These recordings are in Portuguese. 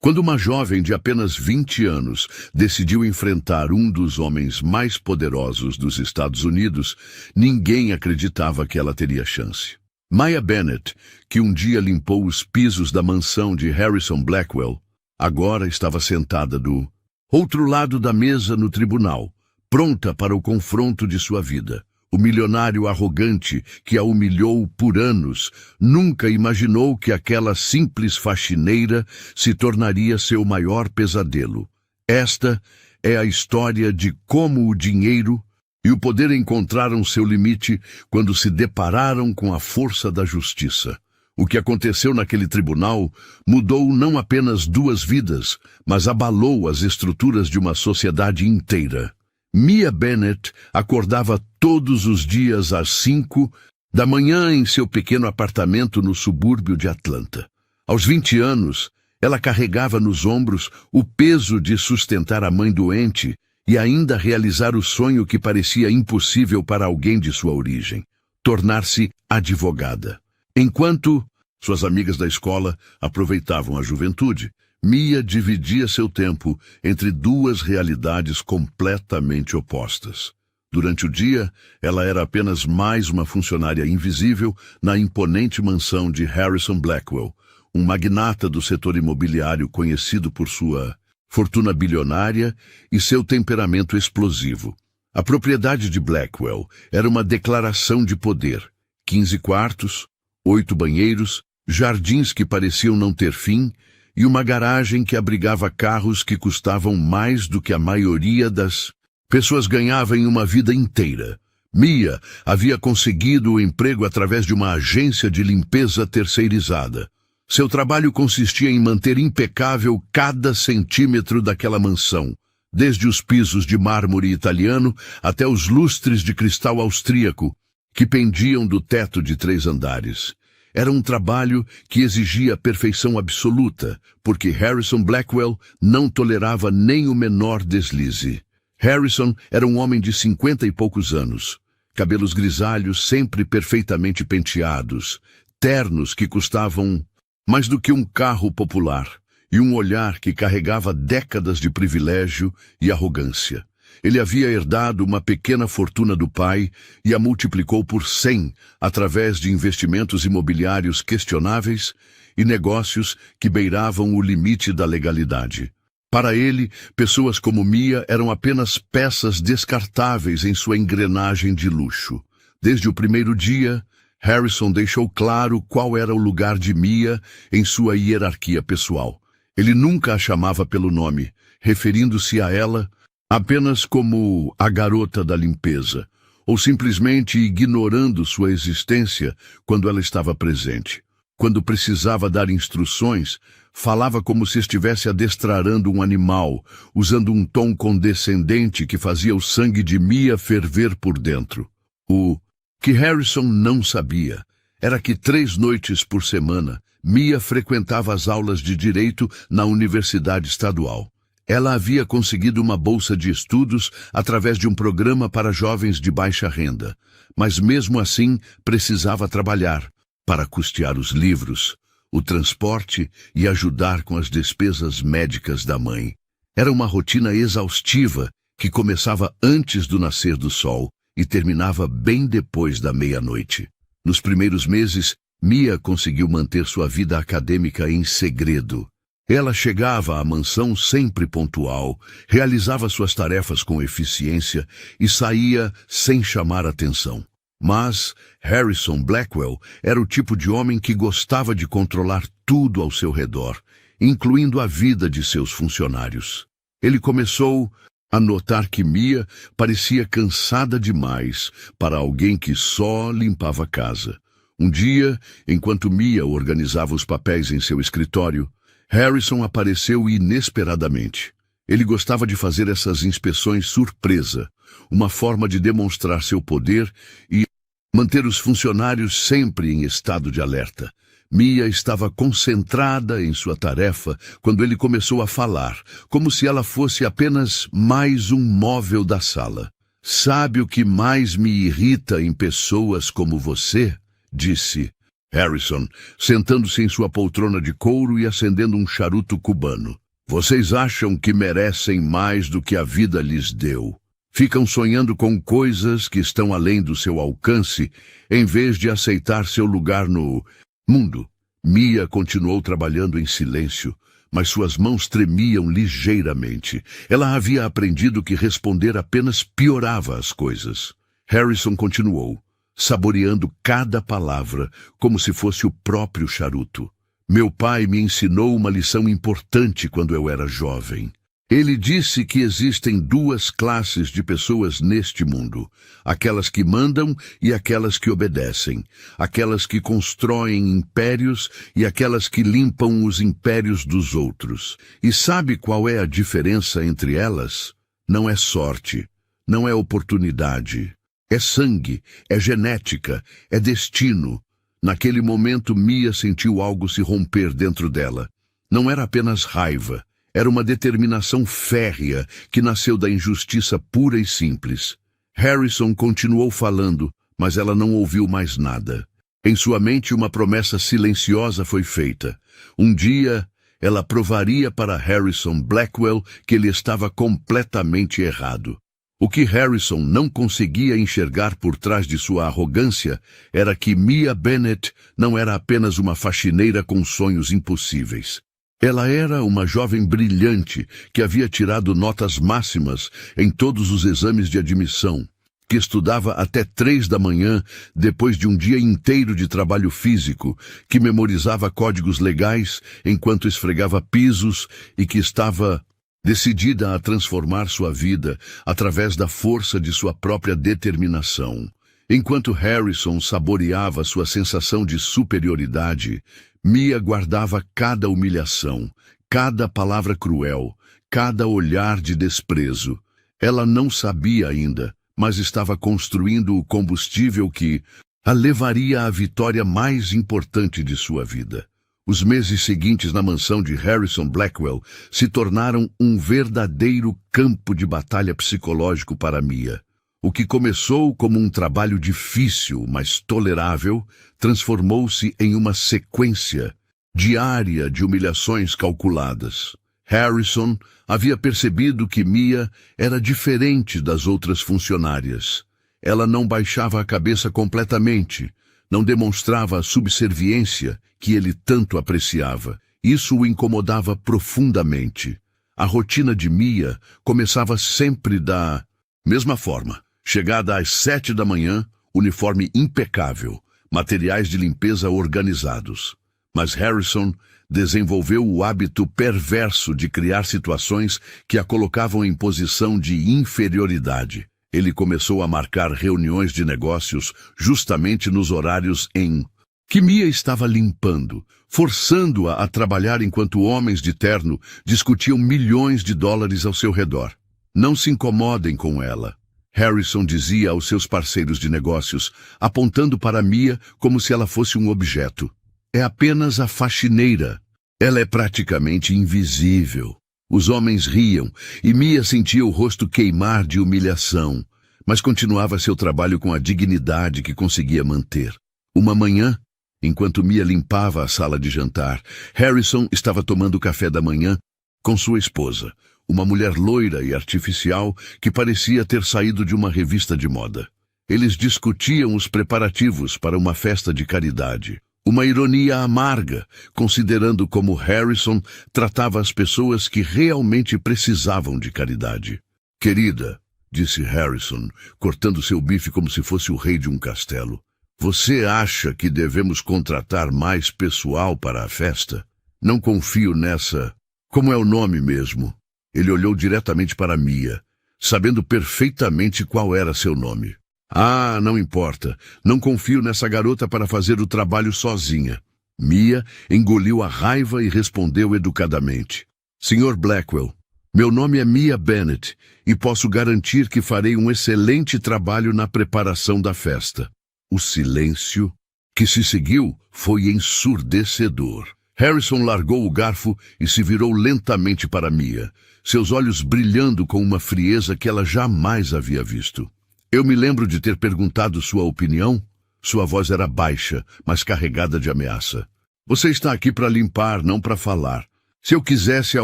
Quando uma jovem de apenas 20 anos decidiu enfrentar um dos homens mais poderosos dos Estados Unidos, ninguém acreditava que ela teria chance. Maya Bennett, que um dia limpou os pisos da mansão de Harrison Blackwell, agora estava sentada do outro lado da mesa no tribunal, pronta para o confronto de sua vida. O milionário arrogante que a humilhou por anos nunca imaginou que aquela simples faxineira se tornaria seu maior pesadelo. Esta é a história de como o dinheiro e o poder encontraram seu limite quando se depararam com a força da justiça. O que aconteceu naquele tribunal mudou não apenas 2 vidas, mas abalou as estruturas de uma sociedade inteira. Mia Bennett acordava todos os dias às 5 da manhã em seu pequeno apartamento no subúrbio de Atlanta. Aos 20 anos, ela carregava nos ombros o peso de sustentar a mãe doente e ainda realizar o sonho que parecia impossível para alguém de sua origem, tornar-se advogada. Enquanto suas amigas da escola aproveitavam a juventude, Mia dividia seu tempo entre 2 realidades completamente opostas. Durante o dia, ela era apenas mais uma funcionária invisível na imponente mansão de Harrison Blackwell, um magnata do setor imobiliário conhecido por sua fortuna bilionária e seu temperamento explosivo. A propriedade de Blackwell era uma declaração de poder. 15 quartos, 8 banheiros, jardins que pareciam não ter fim, e uma garagem que abrigava carros que custavam mais do que a maioria das pessoas ganhava em uma vida inteira. Mia havia conseguido o emprego através de uma agência de limpeza terceirizada. Seu trabalho consistia em manter impecável cada centímetro daquela mansão, desde os pisos de mármore italiano até os lustres de cristal austríaco, que pendiam do teto de 3 andares. Era um trabalho que exigia perfeição absoluta, porque Harrison Blackwell não tolerava nem o menor deslize. Harrison era um homem de 50 e poucos anos, cabelos grisalhos sempre perfeitamente penteados, ternos que custavam mais do que um carro popular, e um olhar que carregava décadas de privilégio e arrogância. Ele havia herdado uma pequena fortuna do pai e a multiplicou por 100 através de investimentos imobiliários questionáveis e negócios que beiravam o limite da legalidade. Para ele, pessoas como Mia eram apenas peças descartáveis em sua engrenagem de luxo. Desde o primeiro dia, Harrison deixou claro qual era o lugar de Mia em sua hierarquia pessoal. Ele nunca a chamava pelo nome, referindo-se a ela apenas como a garota da limpeza, ou simplesmente ignorando sua existência quando ela estava presente. Quando precisava dar instruções, falava como se estivesse adestrando um animal, usando um tom condescendente que fazia o sangue de Mia ferver por dentro. O que Harrison não sabia era que 3 noites por semana, Mia frequentava as aulas de direito na Universidade Estadual. Ela havia conseguido uma bolsa de estudos através de um programa para jovens de baixa renda, mas mesmo assim precisava trabalhar para custear os livros, o transporte e ajudar com as despesas médicas da mãe. Era uma rotina exaustiva que começava antes do nascer do sol e terminava bem depois da meia-noite. Nos primeiros meses, Mia conseguiu manter sua vida acadêmica em segredo. Ela chegava à mansão sempre pontual, realizava suas tarefas com eficiência e saía sem chamar atenção. Mas Harrison Blackwell era o tipo de homem que gostava de controlar tudo ao seu redor, incluindo a vida de seus funcionários. Ele começou a notar que Mia parecia cansada demais para alguém que só limpava a casa. Um dia, enquanto Mia organizava os papéis em seu escritório, Harrison apareceu inesperadamente. Ele gostava de fazer essas inspeções surpresa, uma forma de demonstrar seu poder e manter os funcionários sempre em estado de alerta. Mia estava concentrada em sua tarefa quando ele começou a falar, como se ela fosse apenas mais um móvel da sala. "Sabe o que mais me irrita em pessoas como você?", disse Harrison, sentando-se em sua poltrona de couro e acendendo um charuto cubano. Vocês acham que merecem mais do que a vida lhes deu. Ficam sonhando com coisas que estão além do seu alcance, em vez de aceitar seu lugar no mundo. Mia continuou trabalhando em silêncio, mas suas mãos tremiam ligeiramente. Ela havia aprendido que responder apenas piorava as coisas. Harrison continuou, saboreando cada palavra como se fosse o próprio charuto. Meu pai me ensinou uma lição importante quando eu era jovem. Ele disse que existem duas classes de pessoas neste mundo, aquelas que mandam e aquelas que obedecem, aquelas que constroem impérios e aquelas que limpam os impérios dos outros. E sabe qual é a diferença entre elas? Não é sorte, não é oportunidade, é sangue, é genética, é destino. Naquele momento, Mia sentiu algo se romper dentro dela. Não era apenas raiva. Era uma determinação férrea que nasceu da injustiça pura e simples. Harrison continuou falando, mas ela não ouviu mais nada. Em sua mente, uma promessa silenciosa foi feita. Um dia, ela provaria para Harrison Blackwell que ele estava completamente errado. O que Harrison não conseguia enxergar por trás de sua arrogância era que Mia Bennett não era apenas uma faxineira com sonhos impossíveis. Ela era uma jovem brilhante que havia tirado notas máximas em todos os exames de admissão, que estudava até 3 da manhã depois de um dia inteiro de trabalho físico, que memorizava códigos legais enquanto esfregava pisos e que estava decidida a transformar sua vida através da força de sua própria determinação. Enquanto Harrison saboreava sua sensação de superioridade, Mia guardava cada humilhação, cada palavra cruel, cada olhar de desprezo. Ela não sabia ainda, mas estava construindo o combustível que a levaria à vitória mais importante de sua vida. Os meses seguintes na mansão de Harrison Blackwell se tornaram um verdadeiro campo de batalha psicológico para Mia. O que começou como um trabalho difícil, mas tolerável, transformou-se em uma sequência diária de humilhações calculadas. Harrison havia percebido que Mia era diferente das outras funcionárias. Ela não baixava a cabeça completamente, não demonstrava a subserviência que ele tanto apreciava. Isso o incomodava profundamente. A rotina de Mia começava sempre da mesma forma. Chegada às 7 da manhã, uniforme impecável, materiais de limpeza organizados. Mas Harrison desenvolveu o hábito perverso de criar situações que a colocavam em posição de inferioridade. Ele começou a marcar reuniões de negócios justamente nos horários em que Mia estava limpando, forçando-a a trabalhar enquanto homens de terno discutiam milhões de dólares ao seu redor. Não se incomodem com ela, Harrison dizia aos seus parceiros de negócios, apontando para Mia como se ela fosse um objeto. É apenas a faxineira. Ela é praticamente invisível. Os homens riam e Mia sentia o rosto queimar de humilhação, mas continuava seu trabalho com a dignidade que conseguia manter. Uma manhã, enquanto Mia limpava a sala de jantar, Harrison estava tomando café da manhã com sua esposa, uma mulher loira e artificial que parecia ter saído de uma revista de moda. Eles discutiam os preparativos para uma festa de caridade. Uma ironia amarga, considerando como Harrison tratava as pessoas que realmente precisavam de caridade. Querida, disse Harrison, cortando seu bife como se fosse o rei de um castelo, você acha que devemos contratar mais pessoal para a festa? Não confio nessa... Como é o nome mesmo? Ele olhou diretamente para Mia, sabendo perfeitamente qual era seu nome. Ah, não importa. Não confio nessa garota para fazer o trabalho sozinha. Mia engoliu a raiva e respondeu educadamente. Sr. Blackwell, meu nome é Mia Bennett e posso garantir que farei um excelente trabalho na preparação da festa. O silêncio que se seguiu foi ensurdecedor. Harrison largou o garfo e se virou lentamente para Mia, seus olhos brilhando com uma frieza que ela jamais havia visto. Eu me lembro de ter perguntado sua opinião. Sua voz era baixa, mas carregada de ameaça. Você está aqui para limpar, não para falar. Se eu quisesse a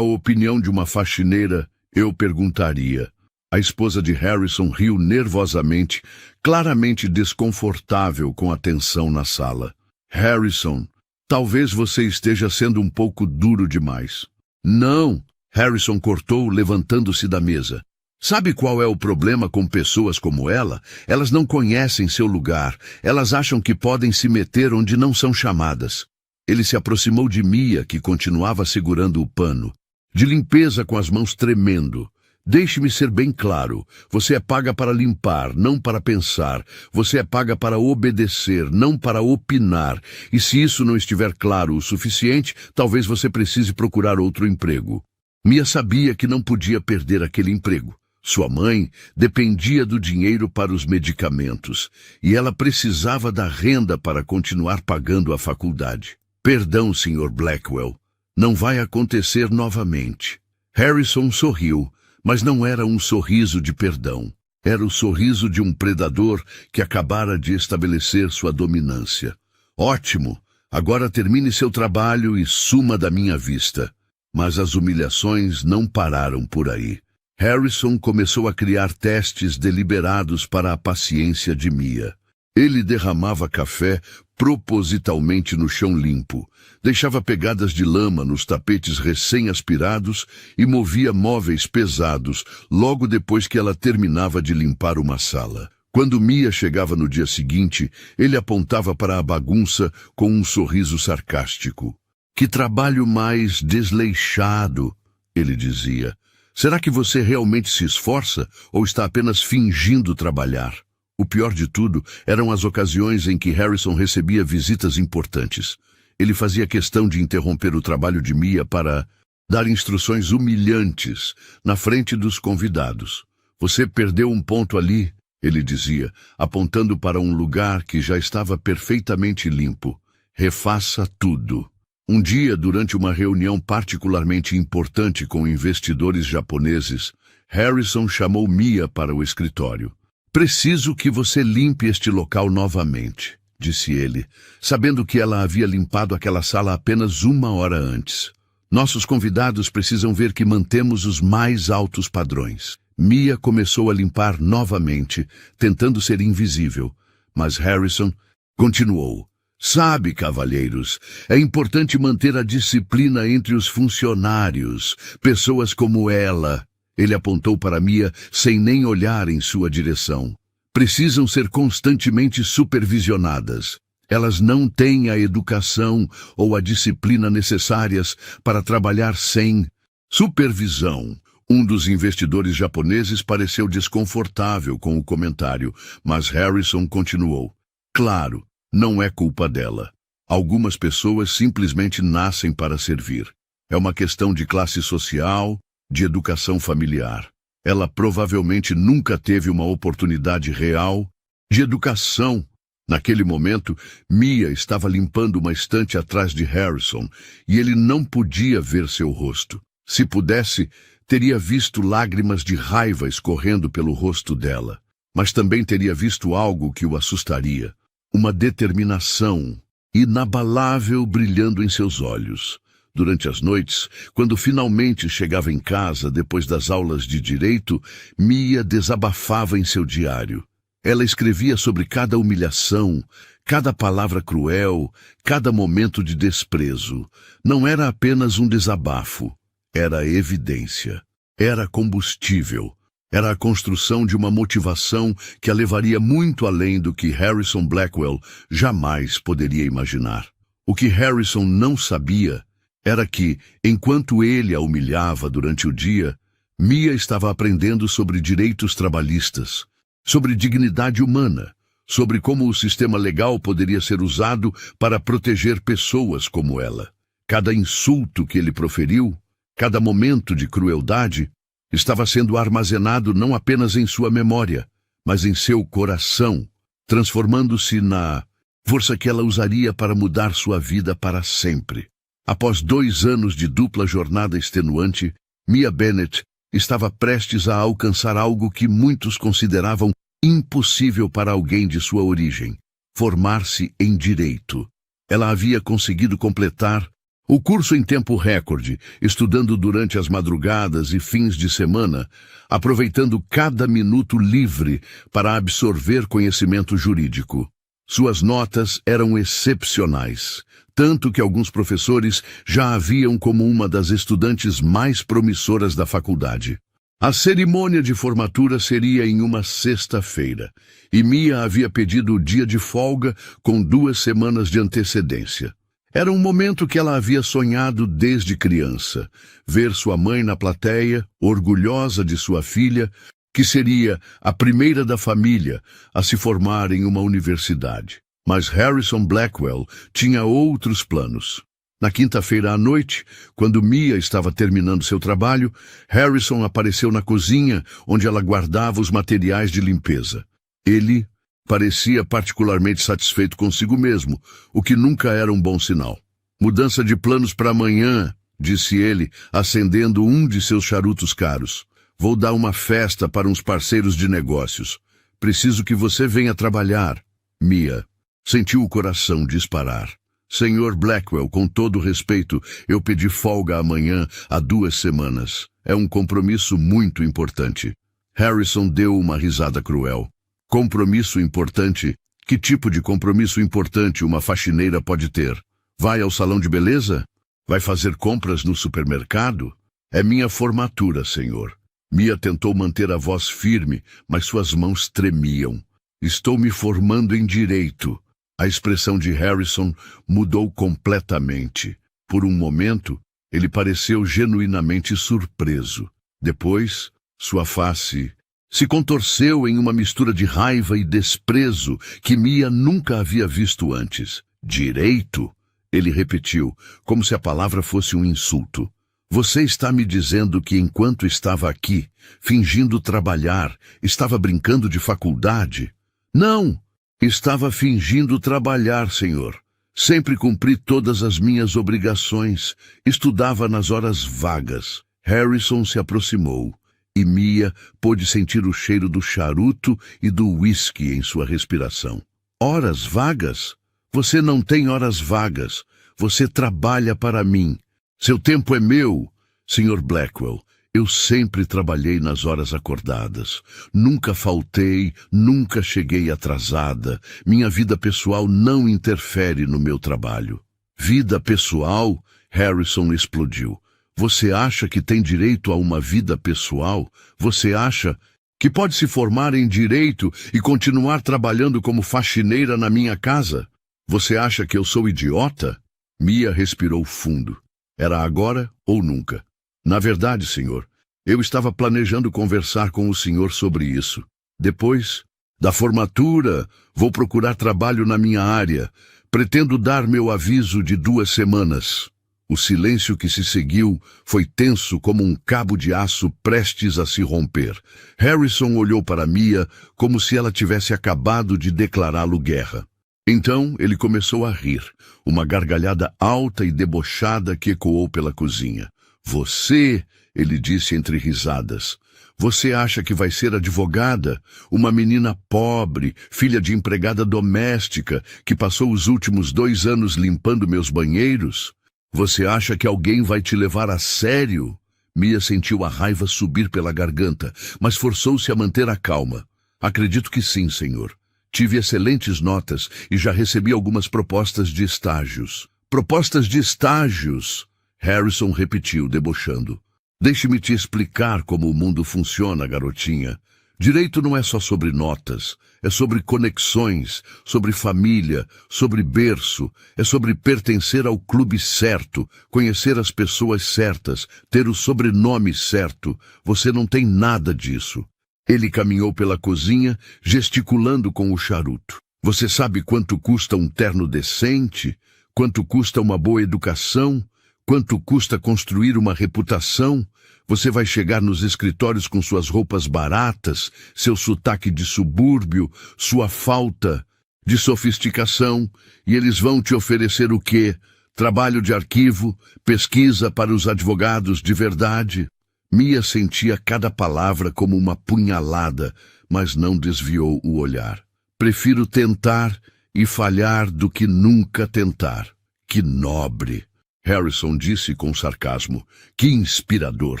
opinião de uma faxineira, eu perguntaria. A esposa de Harrison riu nervosamente, claramente desconfortável com a tensão na sala. Harrison, talvez você esteja sendo um pouco duro demais. Não, Harrison cortou, levantando-se da mesa. Sabe qual é o problema com pessoas como ela? Elas não conhecem seu lugar. Elas acham que podem se meter onde não são chamadas. Ele se aproximou de Mia, que continuava segurando o pano de limpeza com as mãos tremendo. Deixe-me ser bem claro. Você é paga para limpar, não para pensar. Você é paga para obedecer, não para opinar. E se isso não estiver claro o suficiente, talvez você precise procurar outro emprego. Mia sabia que não podia perder aquele emprego. Sua mãe dependia do dinheiro para os medicamentos, e ela precisava da renda para continuar pagando a faculdade. Perdão, Sr. Blackwell. Não vai acontecer novamente. Harrison sorriu, mas não era um sorriso de perdão. Era o sorriso de um predador que acabara de estabelecer sua dominância. Ótimo! Agora termine seu trabalho e suma da minha vista. Mas as humilhações não pararam por aí. Harrison começou a criar testes deliberados para a paciência de Mia. Ele derramava café propositalmente no chão limpo, deixava pegadas de lama nos tapetes recém-aspirados e movia móveis pesados logo depois que ela terminava de limpar uma sala. Quando Mia chegava no dia seguinte, ele apontava para a bagunça com um sorriso sarcástico. Que trabalho mais desleixado, ele dizia. Será que você realmente se esforça ou está apenas fingindo trabalhar? O pior de tudo eram as ocasiões em que Harrison recebia visitas importantes. Ele fazia questão de interromper o trabalho de Mia para dar instruções humilhantes na frente dos convidados. Você perdeu um ponto ali, ele dizia, apontando para um lugar que já estava perfeitamente limpo. Refaça tudo. Um dia, durante uma reunião particularmente importante com investidores japoneses, Harrison chamou Mia para o escritório. Preciso que você limpe este local novamente, disse ele, sabendo que ela havia limpado aquela sala apenas 1 hora antes. Nossos convidados precisam ver que mantemos os mais altos padrões. Mia começou a limpar novamente, tentando ser invisível, mas Harrison continuou. Sabe, cavalheiros, é importante manter a disciplina entre os funcionários, pessoas como ela. Ele apontou para Mia sem nem olhar em sua direção. Precisam ser constantemente supervisionadas. Elas não têm a educação ou a disciplina necessárias para trabalhar sem supervisão. Um dos investidores japoneses pareceu desconfortável com o comentário, mas Harrison continuou. Claro. Não é culpa dela. Algumas pessoas simplesmente nascem para servir. É uma questão de classe social, de educação familiar. Ela provavelmente nunca teve uma oportunidade real de educação. Naquele momento, Mia estava limpando uma estante atrás de Harrison e ele não podia ver seu rosto. Se pudesse, teria visto lágrimas de raiva escorrendo pelo rosto dela, mas também teria visto algo que o assustaria. Uma determinação inabalável brilhando em seus olhos. Durante as noites, quando finalmente chegava em casa depois das aulas de direito, Mia desabafava em seu diário. Ela escrevia sobre cada humilhação, cada palavra cruel, cada momento de desprezo. Não era apenas um desabafo, era evidência, era combustível. Era a construção de uma motivação que a levaria muito além do que Harrison Blackwell jamais poderia imaginar. O que Harrison não sabia era que, enquanto ele a humilhava durante o dia, Mia estava aprendendo sobre direitos trabalhistas, sobre dignidade humana, sobre como o sistema legal poderia ser usado para proteger pessoas como ela. Cada insulto que ele proferiu, cada momento de crueldade, estava sendo armazenado não apenas em sua memória, mas em seu coração, transformando-se na força que ela usaria para mudar sua vida para sempre. Após 2 anos de dupla jornada extenuante, Mia Bennett estava prestes a alcançar algo que muitos consideravam impossível para alguém de sua origem. formar-se em Direito. Ela havia conseguido completar o curso em tempo recorde, estudando durante as madrugadas e fins de semana, aproveitando cada minuto livre para absorver conhecimento jurídico. Suas notas eram excepcionais, tanto que alguns professores já a viam como uma das estudantes mais promissoras da faculdade. A cerimônia de formatura seria em uma sexta-feira, e Mia havia pedido o dia de folga com 2 semanas de antecedência. Era um momento que ela havia sonhado desde criança, ver sua mãe na plateia, orgulhosa de sua filha, que seria a primeira da família a se formar em uma universidade. Mas Harrison Blackwell tinha outros planos. Na quinta-feira à noite, quando Mia estava terminando seu trabalho, Harrison apareceu na cozinha, onde ela guardava os materiais de limpeza. Ele parecia particularmente satisfeito consigo mesmo, o que nunca era um bom sinal. "Mudança de planos para amanhã", disse ele, acendendo um de seus charutos caros. "Vou dar uma festa para uns parceiros de negócios. Preciso que você venha trabalhar." Mia sentiu o coração disparar. "Senhor Blackwell, com todo respeito, eu pedi folga amanhã há 2 semanas. É um compromisso muito importante." Harrison deu uma risada cruel. "Compromisso importante? Que tipo de compromisso importante uma faxineira pode ter? Vai ao salão de beleza? Vai fazer compras no supermercado? É minha formatura, senhor." Mia tentou manter a voz firme, mas suas mãos tremiam. "Estou me formando em Direito." A expressão de Harrison mudou completamente. Por um momento, ele pareceu genuinamente surpreso. Depois, sua face se contorceu em uma mistura de raiva e desprezo que Mia nunca havia visto antes. "Direito?" ele repetiu, como se a palavra fosse um insulto. "Você está me dizendo que enquanto estava aqui, fingindo trabalhar, estava brincando de faculdade?" "Não! Estava fingindo trabalhar, senhor. Sempre cumpri todas as minhas obrigações. Estudava nas horas vagas." Harrison se aproximou, e Mia pôde sentir o cheiro do charuto e do uísque em sua respiração. "Horas vagas? Você não tem horas vagas. Você trabalha para mim. Seu tempo é meu." "Sr. Blackwell, eu sempre trabalhei nas horas acordadas. Nunca faltei, nunca cheguei atrasada. Minha vida pessoal não interfere no meu trabalho." "Vida pessoal?" Harrison explodiu. "Você acha que tem direito a uma vida pessoal? Você acha que pode se formar em Direito e continuar trabalhando como faxineira na minha casa? Você acha que eu sou idiota?" Mia respirou fundo. Era agora ou nunca. "Na verdade, senhor, eu estava planejando conversar com o senhor sobre isso. Depois da formatura, vou procurar trabalho na minha área. Pretendo dar meu aviso de 2 semanas." O silêncio que se seguiu foi tenso como um cabo de aço prestes a se romper. Harrison olhou para Mia como se ela tivesse acabado de declará-lo guerra. Então ele começou a rir, uma gargalhada alta e debochada que ecoou pela cozinha. "Você", ele disse entre risadas, "você acha que vai ser advogada? Uma menina pobre, filha de empregada doméstica, que passou os últimos 2 anos limpando meus banheiros? Você acha que alguém vai te levar a sério?" Mia sentiu a raiva subir pela garganta, mas forçou-se a manter a calma. "Acredito que sim, senhor. Tive excelentes notas e já recebi algumas propostas de estágios." "Propostas de estágios?" Harrison repetiu, debochando. "Deixe-me te explicar como o mundo funciona, garotinha. Direito não é só sobre notas, é sobre conexões, sobre família, sobre berço, é sobre pertencer ao clube certo, conhecer as pessoas certas, ter o sobrenome certo. Você não tem nada disso." Ele caminhou pela cozinha, gesticulando com o charuto. "Você sabe quanto custa um terno decente? Quanto custa uma boa educação? Quanto custa construir uma reputação? Você vai chegar nos escritórios com suas roupas baratas, seu sotaque de subúrbio, sua falta de sofisticação, e eles vão te oferecer o quê? Trabalho de arquivo, pesquisa para os advogados de verdade?" Mia sentia cada palavra como uma punhalada, mas não desviou o olhar. "Prefiro tentar e falhar do que nunca tentar. Que nobre! Harrison disse com sarcasmo. Que inspirador!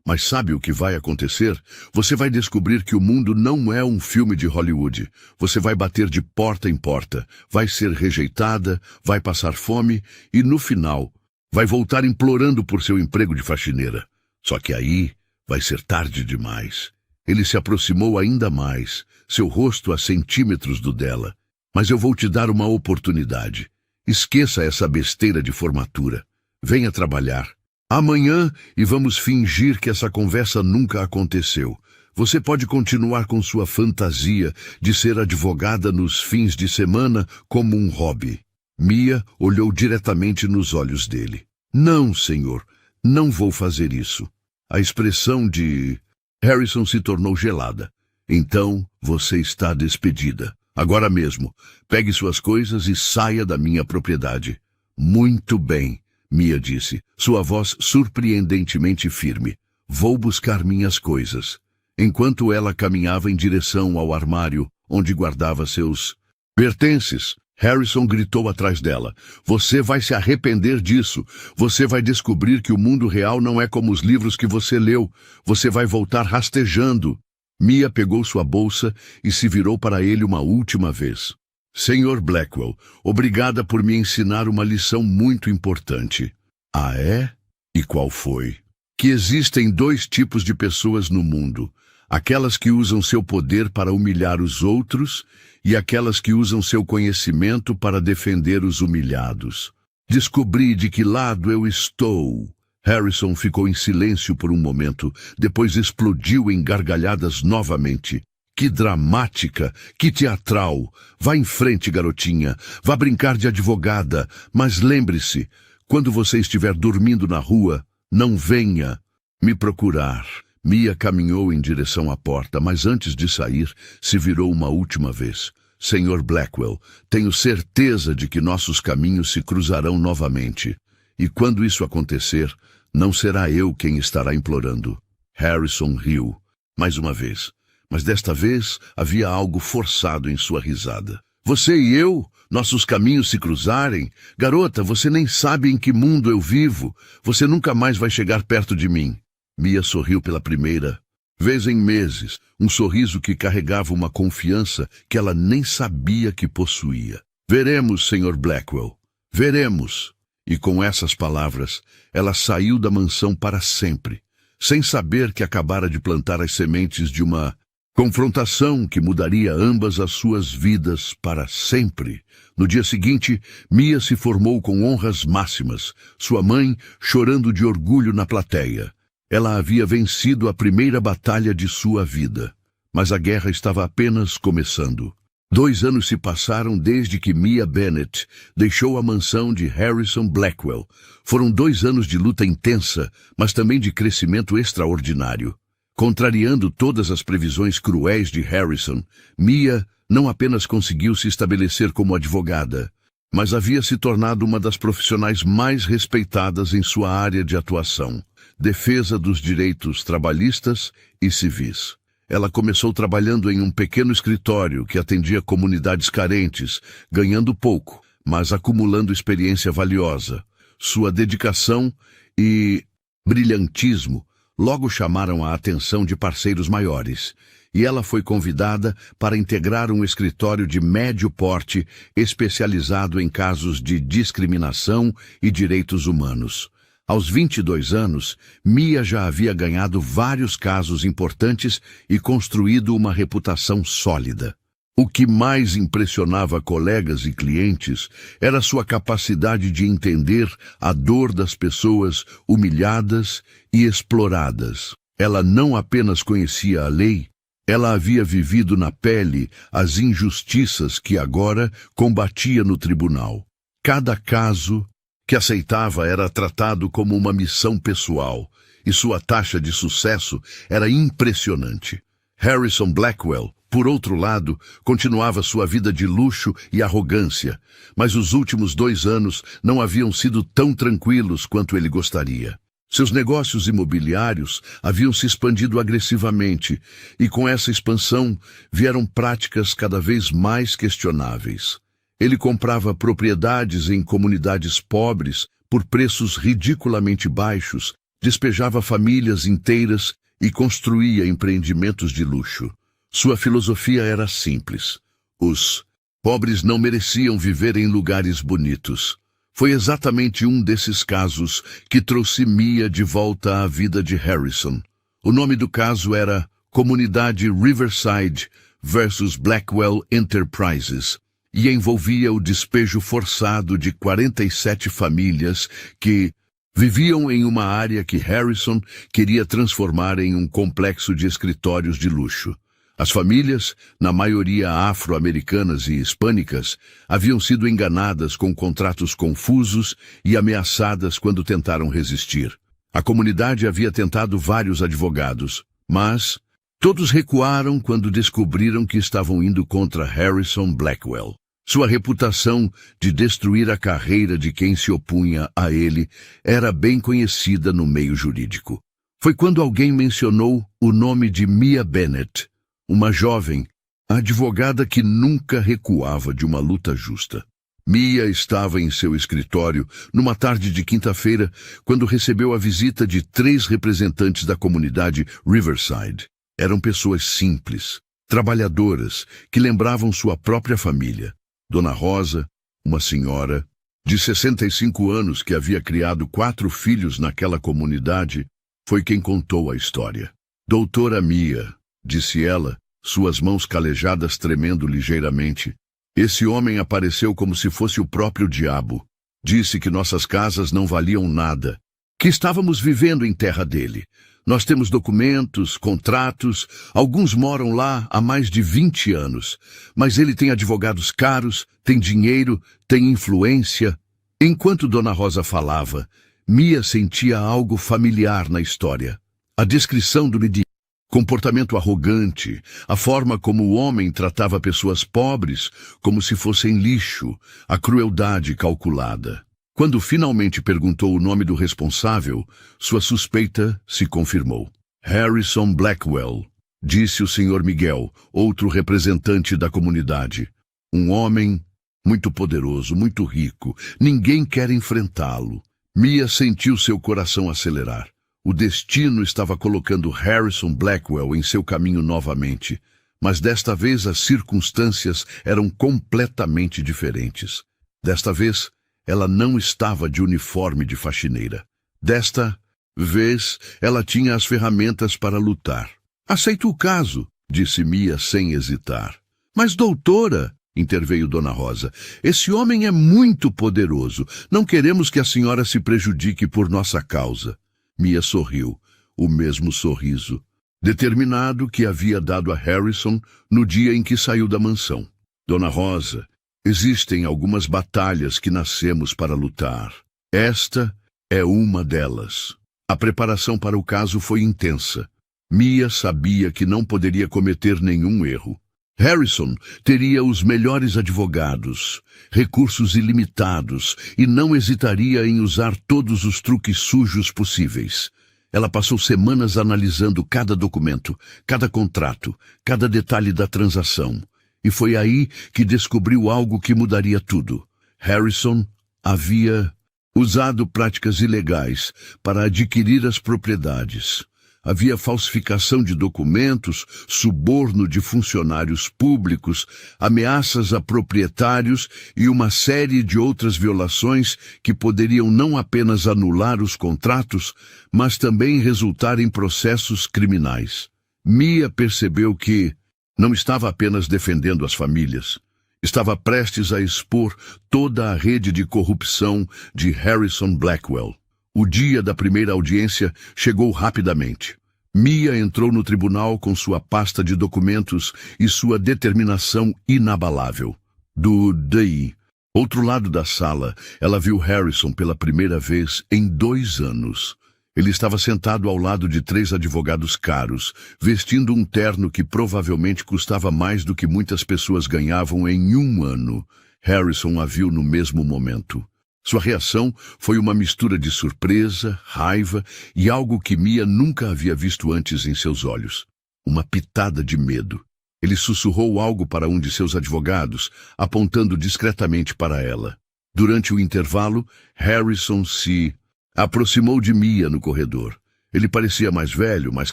Mas sabe o que vai acontecer? Você vai descobrir que o mundo não é um filme de Hollywood. Você vai bater de porta em porta, vai ser rejeitada, vai passar fome e, no final, vai voltar implorando por seu emprego de faxineira. Só que aí vai ser tarde demais. Ele se aproximou ainda mais, seu rosto a centímetros do dela. Mas eu vou te dar uma oportunidade. Esqueça essa besteira de formatura. Venha trabalhar. Amanhã, e vamos fingir que essa conversa nunca aconteceu. Você pode continuar com sua fantasia de ser advogada nos fins de semana como um hobby. Mia olhou diretamente nos olhos dele. Não, senhor, não vou fazer isso. A expressão de Harrison se tornou gelada. Então, você está despedida. Agora mesmo, pegue suas coisas e saia da minha propriedade. Muito bem. Mia disse, sua voz surpreendentemente firme. Vou buscar minhas coisas. Enquanto ela caminhava em direção ao armário, onde guardava seus pertences, Harrison gritou atrás dela. Você vai se arrepender disso. Você vai descobrir que o mundo real não é como os livros que você leu. Você vai voltar rastejando. Mia pegou sua bolsa e se virou para ele uma última vez. Senhor Blackwell, obrigada por me ensinar uma lição muito importante. Ah, é? E qual foi? Que existem dois tipos de pessoas no mundo. Aquelas que usam seu poder para humilhar os outros e aquelas que usam seu conhecimento para defender os humilhados. Descobri de que lado eu estou. Harrison ficou em silêncio por um momento, depois explodiu em gargalhadas novamente. Que dramática, que teatral. Vá em frente, garotinha. Vá brincar de advogada. Mas lembre-se, quando você estiver dormindo na rua, não venha me procurar. Mia caminhou em direção à porta, mas antes de sair, se virou uma última vez. Senhor Blackwell, tenho certeza de que nossos caminhos se cruzarão novamente. E quando isso acontecer, não será eu quem estará implorando. Harrison riu, mais uma vez. Mas desta vez havia algo forçado em sua risada. Você e eu, nossos caminhos se cruzarem? Garota, você nem sabe em que mundo eu vivo. Você nunca mais vai chegar perto de mim. Mia sorriu pela primeira vez em meses, um sorriso que carregava uma confiança que ela nem sabia que possuía. Veremos, Sr. Blackwell, veremos. E com essas palavras, ela saiu da mansão para sempre, sem saber que acabara de plantar as sementes de uma confrontação que mudaria ambas as suas vidas para sempre. No dia seguinte, Mia se formou com honras máximas, sua mãe chorando de orgulho na plateia. Ela havia vencido a primeira batalha de sua vida, mas a guerra estava apenas começando. 2 anos se passaram desde que Mia Bennett deixou a mansão de Harrison Blackwell. Foram 2 anos de luta intensa, mas também de crescimento extraordinário. Contrariando todas as previsões cruéis de Harrison, Mia não apenas conseguiu se estabelecer como advogada, mas havia se tornado uma das profissionais mais respeitadas em sua área de atuação, defesa dos direitos trabalhistas e civis. Ela começou trabalhando em um pequeno escritório que atendia comunidades carentes, ganhando pouco, mas acumulando experiência valiosa. Sua dedicação e brilhantismo logo chamaram a atenção de parceiros maiores, e ela foi convidada para integrar um escritório de médio porte especializado em casos de discriminação e direitos humanos. Aos 22 anos, Mia já havia ganhado vários casos importantes e construído uma reputação sólida. O que mais impressionava colegas e clientes era sua capacidade de entender a dor das pessoas humilhadas e exploradas. Ela não apenas conhecia a lei, ela havia vivido na pele as injustiças que agora combatia no tribunal. Cada caso que aceitava era tratado como uma missão pessoal, e sua taxa de sucesso era impressionante. Harrison Blackwell, por outro lado, continuava sua vida de luxo e arrogância, mas os últimos 2 anos não haviam sido tão tranquilos quanto ele gostaria. Seus negócios imobiliários haviam se expandido agressivamente, e com essa expansão vieram práticas cada vez mais questionáveis. Ele comprava propriedades em comunidades pobres por preços ridiculamente baixos, despejava famílias inteiras e construía empreendimentos de luxo. Sua filosofia era simples. Os pobres não mereciam viver em lugares bonitos. Foi exatamente um desses casos que trouxe Mia de volta à vida de Harrison. O nome do caso era Comunidade Riverside versus Blackwell Enterprises e envolvia o despejo forçado de 47 famílias que viviam em uma área que Harrison queria transformar em um complexo de escritórios de luxo. As famílias, na maioria afro-americanas e hispânicas, haviam sido enganadas com contratos confusos e ameaçadas quando tentaram resistir. A comunidade havia tentado vários advogados, mas todos recuaram quando descobriram que estavam indo contra Harrison Blackwell. Sua reputação de destruir a carreira de quem se opunha a ele era bem conhecida no meio jurídico. Foi quando alguém mencionou o nome de Mia Bennett, uma jovem advogada que nunca recuava de uma luta justa. Mia estava em seu escritório numa tarde de quinta-feira quando recebeu a visita de 3 representantes da comunidade Riverside. Eram pessoas simples, trabalhadoras, que lembravam sua própria família. Dona Rosa, uma senhora de 65 anos que havia criado 4 filhos naquela comunidade, foi quem contou a história. Doutora Mia, disse ela, suas mãos calejadas tremendo ligeiramente. Esse homem apareceu como se fosse o próprio diabo. Disse que nossas casas não valiam nada, que estávamos vivendo em terra dele. Nós temos documentos, contratos, alguns moram lá há mais de 20 anos, mas ele tem advogados caros, tem dinheiro, tem influência. Enquanto Dona Rosa falava, Mia sentia algo familiar na história. A descrição do mendigo, comportamento arrogante, a forma como o homem tratava pessoas pobres como se fossem lixo, a crueldade calculada. Quando finalmente perguntou o nome do responsável, sua suspeita se confirmou. Harrison Blackwell, disse o Sr. Miguel, outro representante da comunidade. Um homem muito poderoso, muito rico. Ninguém quer enfrentá-lo. Mia sentiu seu coração acelerar. O destino estava colocando Harrison Blackwell em seu caminho novamente, mas desta vez as circunstâncias eram completamente diferentes. Desta vez, ela não estava de uniforme de faxineira. Desta vez, ela tinha as ferramentas para lutar. Aceito o caso, disse Mia sem hesitar. Mas, doutora, interveio Dona Rosa, esse homem é muito poderoso. Não queremos que a senhora se prejudique por nossa causa. Mia sorriu, o mesmo sorriso, determinado que havia dado a Harrison no dia em que saiu da mansão. Dona Rosa, existem algumas batalhas que nascemos para lutar. Esta é uma delas. A preparação para o caso foi intensa. Mia sabia que não poderia cometer nenhum erro. Harrison teria os melhores advogados, recursos ilimitados e não hesitaria em usar todos os truques sujos possíveis. Ela passou semanas analisando cada documento, cada contrato, cada detalhe da transação. E foi aí que descobriu algo que mudaria tudo. Harrison havia usado práticas ilegais para adquirir as propriedades. Havia falsificação de documentos, suborno de funcionários públicos, ameaças a proprietários e uma série de outras violações que poderiam não apenas anular os contratos, mas também resultar em processos criminais. Mia percebeu que não estava apenas defendendo as famílias. Estava prestes a expor toda a rede de corrupção de Harrison Blackwell. O dia da primeira audiência chegou rapidamente. Mia entrou no tribunal com sua pasta de documentos e sua determinação inabalável. Daí, outro lado da sala, ela viu Harrison pela primeira vez em 2 anos. Ele estava sentado ao lado de 3 advogados caros, vestindo um terno que provavelmente custava mais do que muitas pessoas ganhavam em 1 ano. Harrison a viu no mesmo momento. Sua reação foi uma mistura de surpresa, raiva e algo que Mia nunca havia visto antes em seus olhos. Uma pitada de medo. Ele sussurrou algo para um de seus advogados, apontando discretamente para ela. Durante o intervalo, Harrison se aproximou de Mia no corredor. Ele parecia mais velho, mais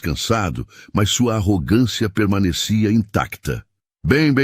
cansado, mas sua arrogância permanecia intacta. Bem,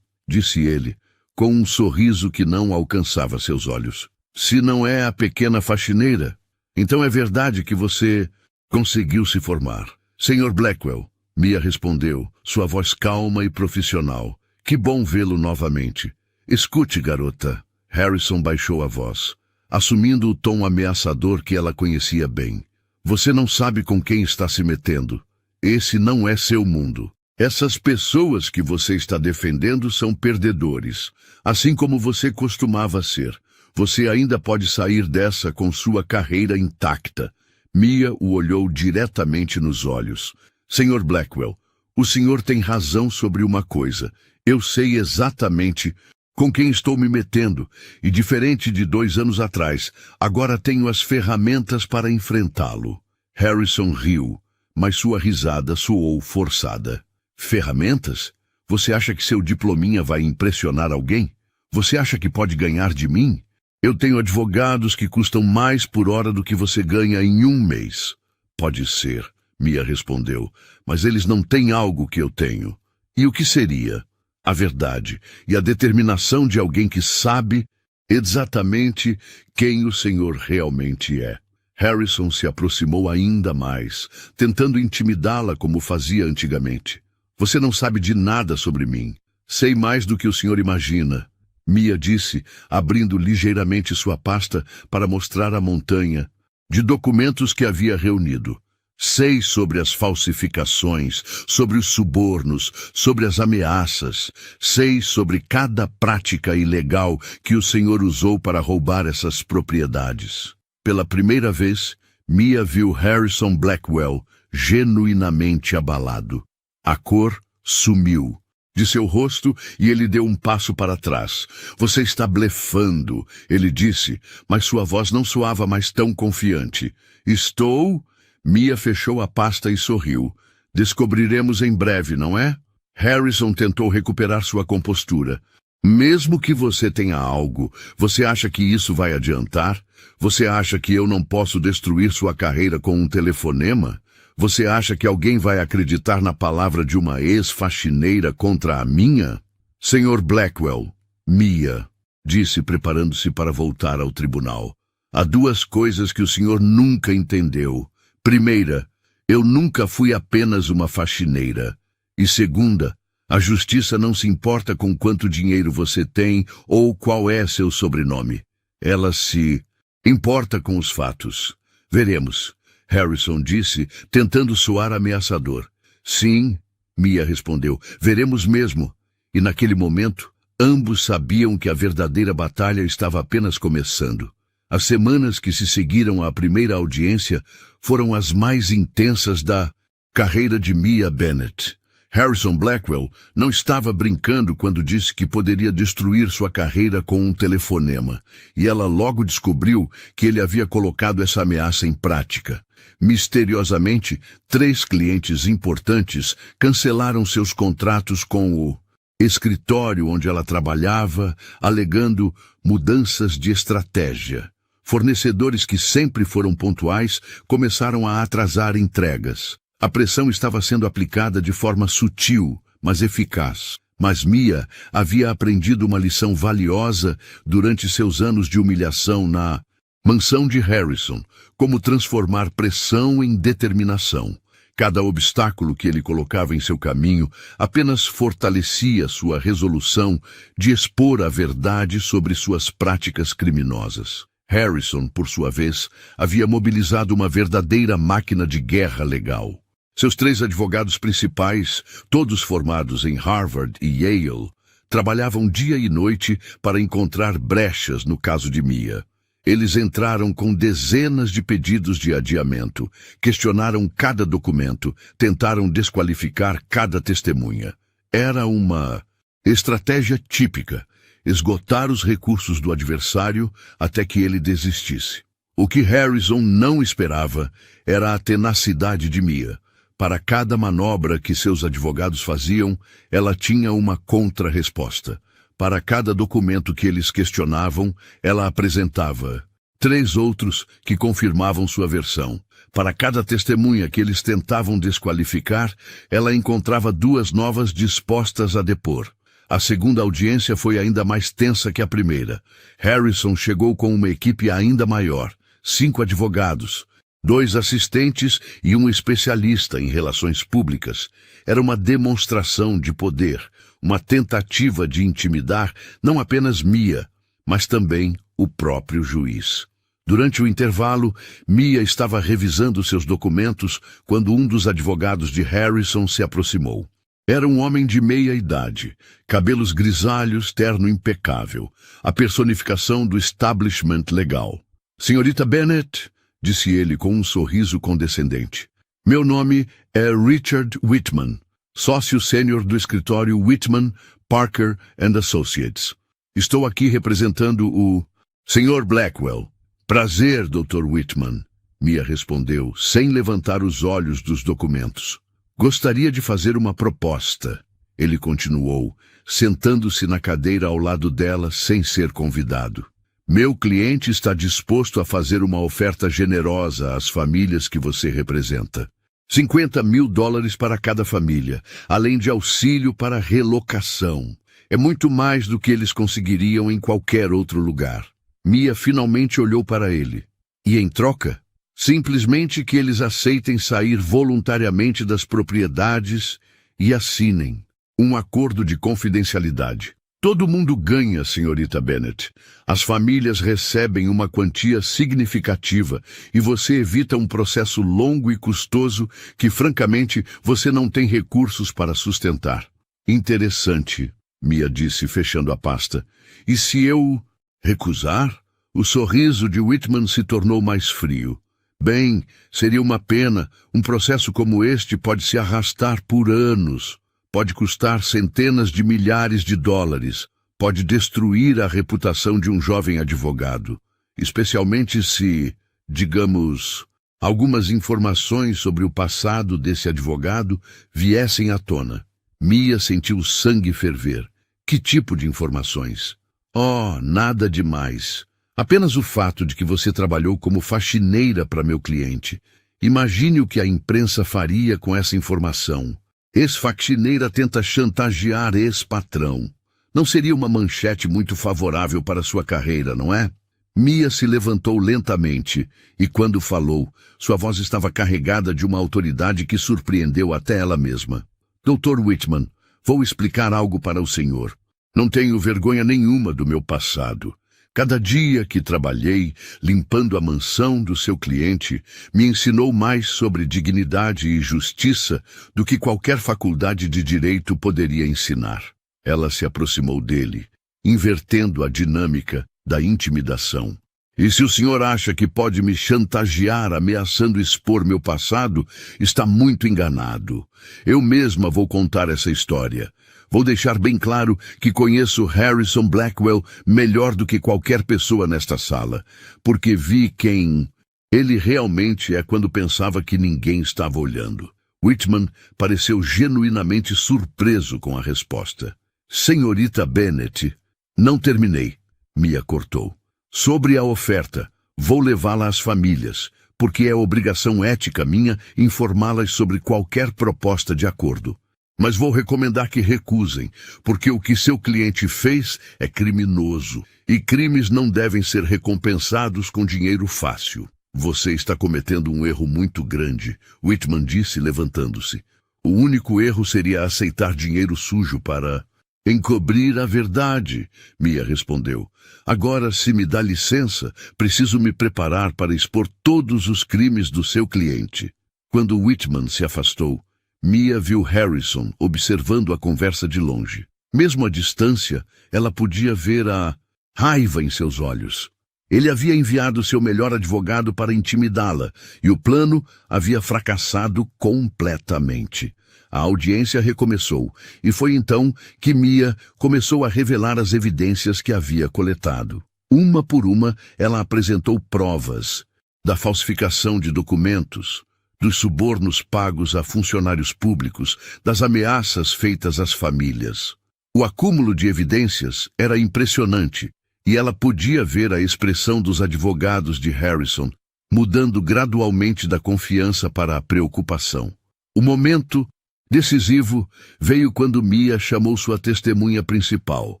disse ele, com um sorriso que não alcançava seus olhos. Se não é a pequena faxineira, então é verdade que você conseguiu se formar. Senhor Blackwell, Mia respondeu, sua voz calma e profissional. Que bom vê-lo novamente. Escute, garota. Harrison baixou a voz, assumindo o tom ameaçador que ela conhecia bem. Você não sabe com quem está se metendo. Esse não é seu mundo. Essas pessoas que você está defendendo são perdedores, assim como você costumava ser. Você ainda pode sair dessa com sua carreira intacta. Mia o olhou diretamente nos olhos. Senhor Blackwell, o senhor tem razão sobre uma coisa. Eu sei exatamente com quem estou me metendo, e diferente de 2 anos atrás, agora tenho as ferramentas para enfrentá-lo. Harrison riu, mas sua risada soou forçada. Ferramentas? Você acha que seu diplominha vai impressionar alguém? Você acha que pode ganhar de mim? Eu tenho advogados que custam mais por hora do que você ganha em 1 mês. Pode ser, Mia respondeu, mas eles não têm algo que eu tenho. E o que seria? A verdade e a determinação de alguém que sabe exatamente quem o Senhor realmente é. Harrison se aproximou ainda mais, tentando intimidá-la como fazia antigamente. Você não sabe de nada sobre mim. Sei mais do que o senhor imagina. Mia disse, abrindo ligeiramente sua pasta para mostrar a montanha de documentos que havia reunido. Sei sobre as falsificações, sobre os subornos, sobre as ameaças. Sei sobre cada prática ilegal que o senhor usou para roubar essas propriedades. Pela primeira vez, Mia viu Harrison Blackwell genuinamente abalado. A cor sumiu de seu rosto e ele deu um passo para trás. Você está blefando, ele disse, mas sua voz não soava mais tão confiante. Estou... Mia fechou a pasta e sorriu. Descobriremos em breve, não é? Harrison tentou recuperar sua compostura. Mesmo que você tenha algo, você acha que isso vai adiantar? Você acha que eu não posso destruir sua carreira com um telefonema? Você acha que alguém vai acreditar na palavra de uma ex-faxineira contra a minha? Senhor Blackwell, Mia, disse preparando-se para voltar ao tribunal. Há 2 coisas que o senhor nunca entendeu. Primeira, eu nunca fui apenas uma faxineira. E segunda, a justiça não se importa com quanto dinheiro você tem ou qual é seu sobrenome. Ela se importa com os fatos. Veremos, Harrison disse, tentando soar ameaçador. Sim, Mia respondeu, veremos mesmo. E naquele momento, ambos sabiam que a verdadeira batalha estava apenas começando. As semanas que se seguiram à primeira audiência foram as mais intensas da carreira de Mia Bennett. Harrison Blackwell não estava brincando quando disse que poderia destruir sua carreira com um telefonema, e ela logo descobriu que ele havia colocado essa ameaça em prática. Misteriosamente, 3 clientes importantes cancelaram seus contratos com o escritório onde ela trabalhava, alegando mudanças de estratégia. Fornecedores que sempre foram pontuais começaram a atrasar entregas. A pressão estava sendo aplicada de forma sutil, mas eficaz. Mas Mia havia aprendido uma lição valiosa durante seus anos de humilhação na mansão de Harrison, como transformar pressão em determinação. Cada obstáculo que ele colocava em seu caminho apenas fortalecia sua resolução de expor a verdade sobre suas práticas criminosas. Harrison, por sua vez, havia mobilizado uma verdadeira máquina de guerra legal. Seus 3 advogados principais, todos formados em Harvard e Yale, trabalhavam dia e noite para encontrar brechas no caso de Mia. Eles entraram com dezenas de pedidos de adiamento, questionaram cada documento, tentaram desqualificar cada testemunha. Era uma estratégia típica, esgotar os recursos do adversário até que ele desistisse. O que Harrison não esperava era a tenacidade de Mia. Para cada manobra que seus advogados faziam, ela tinha uma contra-resposta. Para cada documento que eles questionavam, ela apresentava 3 outros que confirmavam sua versão. Para cada testemunha que eles tentavam desqualificar, ela encontrava 2 novas dispostas a depor. A segunda audiência foi ainda mais tensa que a primeira. Harrison chegou com uma equipe ainda maior, 5 advogados, 2 assistentes e um especialista em relações públicas. Era uma demonstração de poder, uma tentativa de intimidar não apenas Mia, mas também o próprio juiz. Durante o intervalo, Mia estava revisando seus documentos quando um dos advogados de Harrison se aproximou. Era um homem de meia idade, cabelos grisalhos, terno impecável, a personificação do establishment legal. Senhorita Bennett, disse ele com um sorriso condescendente. Meu nome é Richard Whitman, sócio sênior do escritório Whitman, Parker and Associates. Estou aqui representando o Sr. Blackwell. Prazer, Dr. Whitman, Mia respondeu, sem levantar os olhos dos documentos. Gostaria de fazer uma proposta, ele continuou, sentando-se na cadeira ao lado dela sem ser convidado. Meu cliente está disposto a fazer uma oferta generosa às famílias que você representa. $50.000 para cada família, além de auxílio para relocação. É muito mais do que eles conseguiriam em qualquer outro lugar. Mia finalmente olhou para ele. E em troca, simplesmente que eles aceitem sair voluntariamente das propriedades e assinem um acordo de confidencialidade. Todo mundo ganha, senhorita Bennett. As famílias recebem uma quantia significativa e você evita um processo longo e custoso que, francamente, você não tem recursos para sustentar. Interessante, Mia disse, fechando a pasta. E se eu recusar? O sorriso de Whitman se tornou mais frio. Bem, seria uma pena. Um processo como este pode se arrastar por anos. Pode custar centenas de milhares de dólares. Pode destruir a reputação de um jovem advogado. Especialmente se, digamos, algumas informações sobre o passado desse advogado viessem à tona. Mia sentiu o sangue ferver. Que tipo de informações? Oh, nada demais. Apenas o fato de que você trabalhou como faxineira para meu cliente. Imagine o que a imprensa faria com essa informação. Ex-faxineira tenta chantagear ex-patrão. Não seria uma manchete muito favorável para sua carreira, não é? Mia se levantou lentamente e, quando falou, sua voz estava carregada de uma autoridade que surpreendeu até ela mesma. Dr. Whitman, vou explicar algo para o senhor. Não tenho vergonha nenhuma do meu passado. Cada dia que trabalhei limpando a mansão do seu cliente me ensinou mais sobre dignidade e justiça do que qualquer faculdade de direito poderia ensinar. Ela se aproximou dele, invertendo a dinâmica da intimidação. E se o senhor acha que pode me chantagear ameaçando expor meu passado, está muito enganado. Eu mesma vou contar essa história. Vou deixar bem claro que conheço Harrison Blackwell melhor do que qualquer pessoa nesta sala, porque vi quem ele realmente é quando pensava que ninguém estava olhando. Whitman pareceu genuinamente surpreso com a resposta. Senhorita Bennett, não terminei, Mia cortou. Sobre a oferta, vou levá-la às famílias, porque é obrigação ética minha informá-las sobre qualquer proposta de acordo. Mas vou recomendar que recusem, porque o que seu cliente fez é criminoso, e crimes não devem ser recompensados com dinheiro fácil. Você está cometendo um erro muito grande, Whitman disse, levantando-se. O único erro seria aceitar dinheiro sujo para encobrir a verdade, Mia respondeu. Agora, se me dá licença, preciso me preparar para expor todos os crimes do seu cliente. Quando Whitman se afastou, Mia viu Harrison observando a conversa de longe. Mesmo à distância, ela podia ver a raiva em seus olhos. Ele havia enviado seu melhor advogado para intimidá-la, e o plano havia fracassado completamente. A audiência recomeçou, e foi então que Mia começou a revelar as evidências que havia coletado. Uma por uma, ela apresentou provas da falsificação de documentos, dos subornos pagos a funcionários públicos, das ameaças feitas às famílias. O acúmulo de evidências era impressionante, e ela podia ver a expressão dos advogados de Harrison, mudando gradualmente da confiança para a preocupação. O momento decisivo veio quando Mia chamou sua testemunha principal,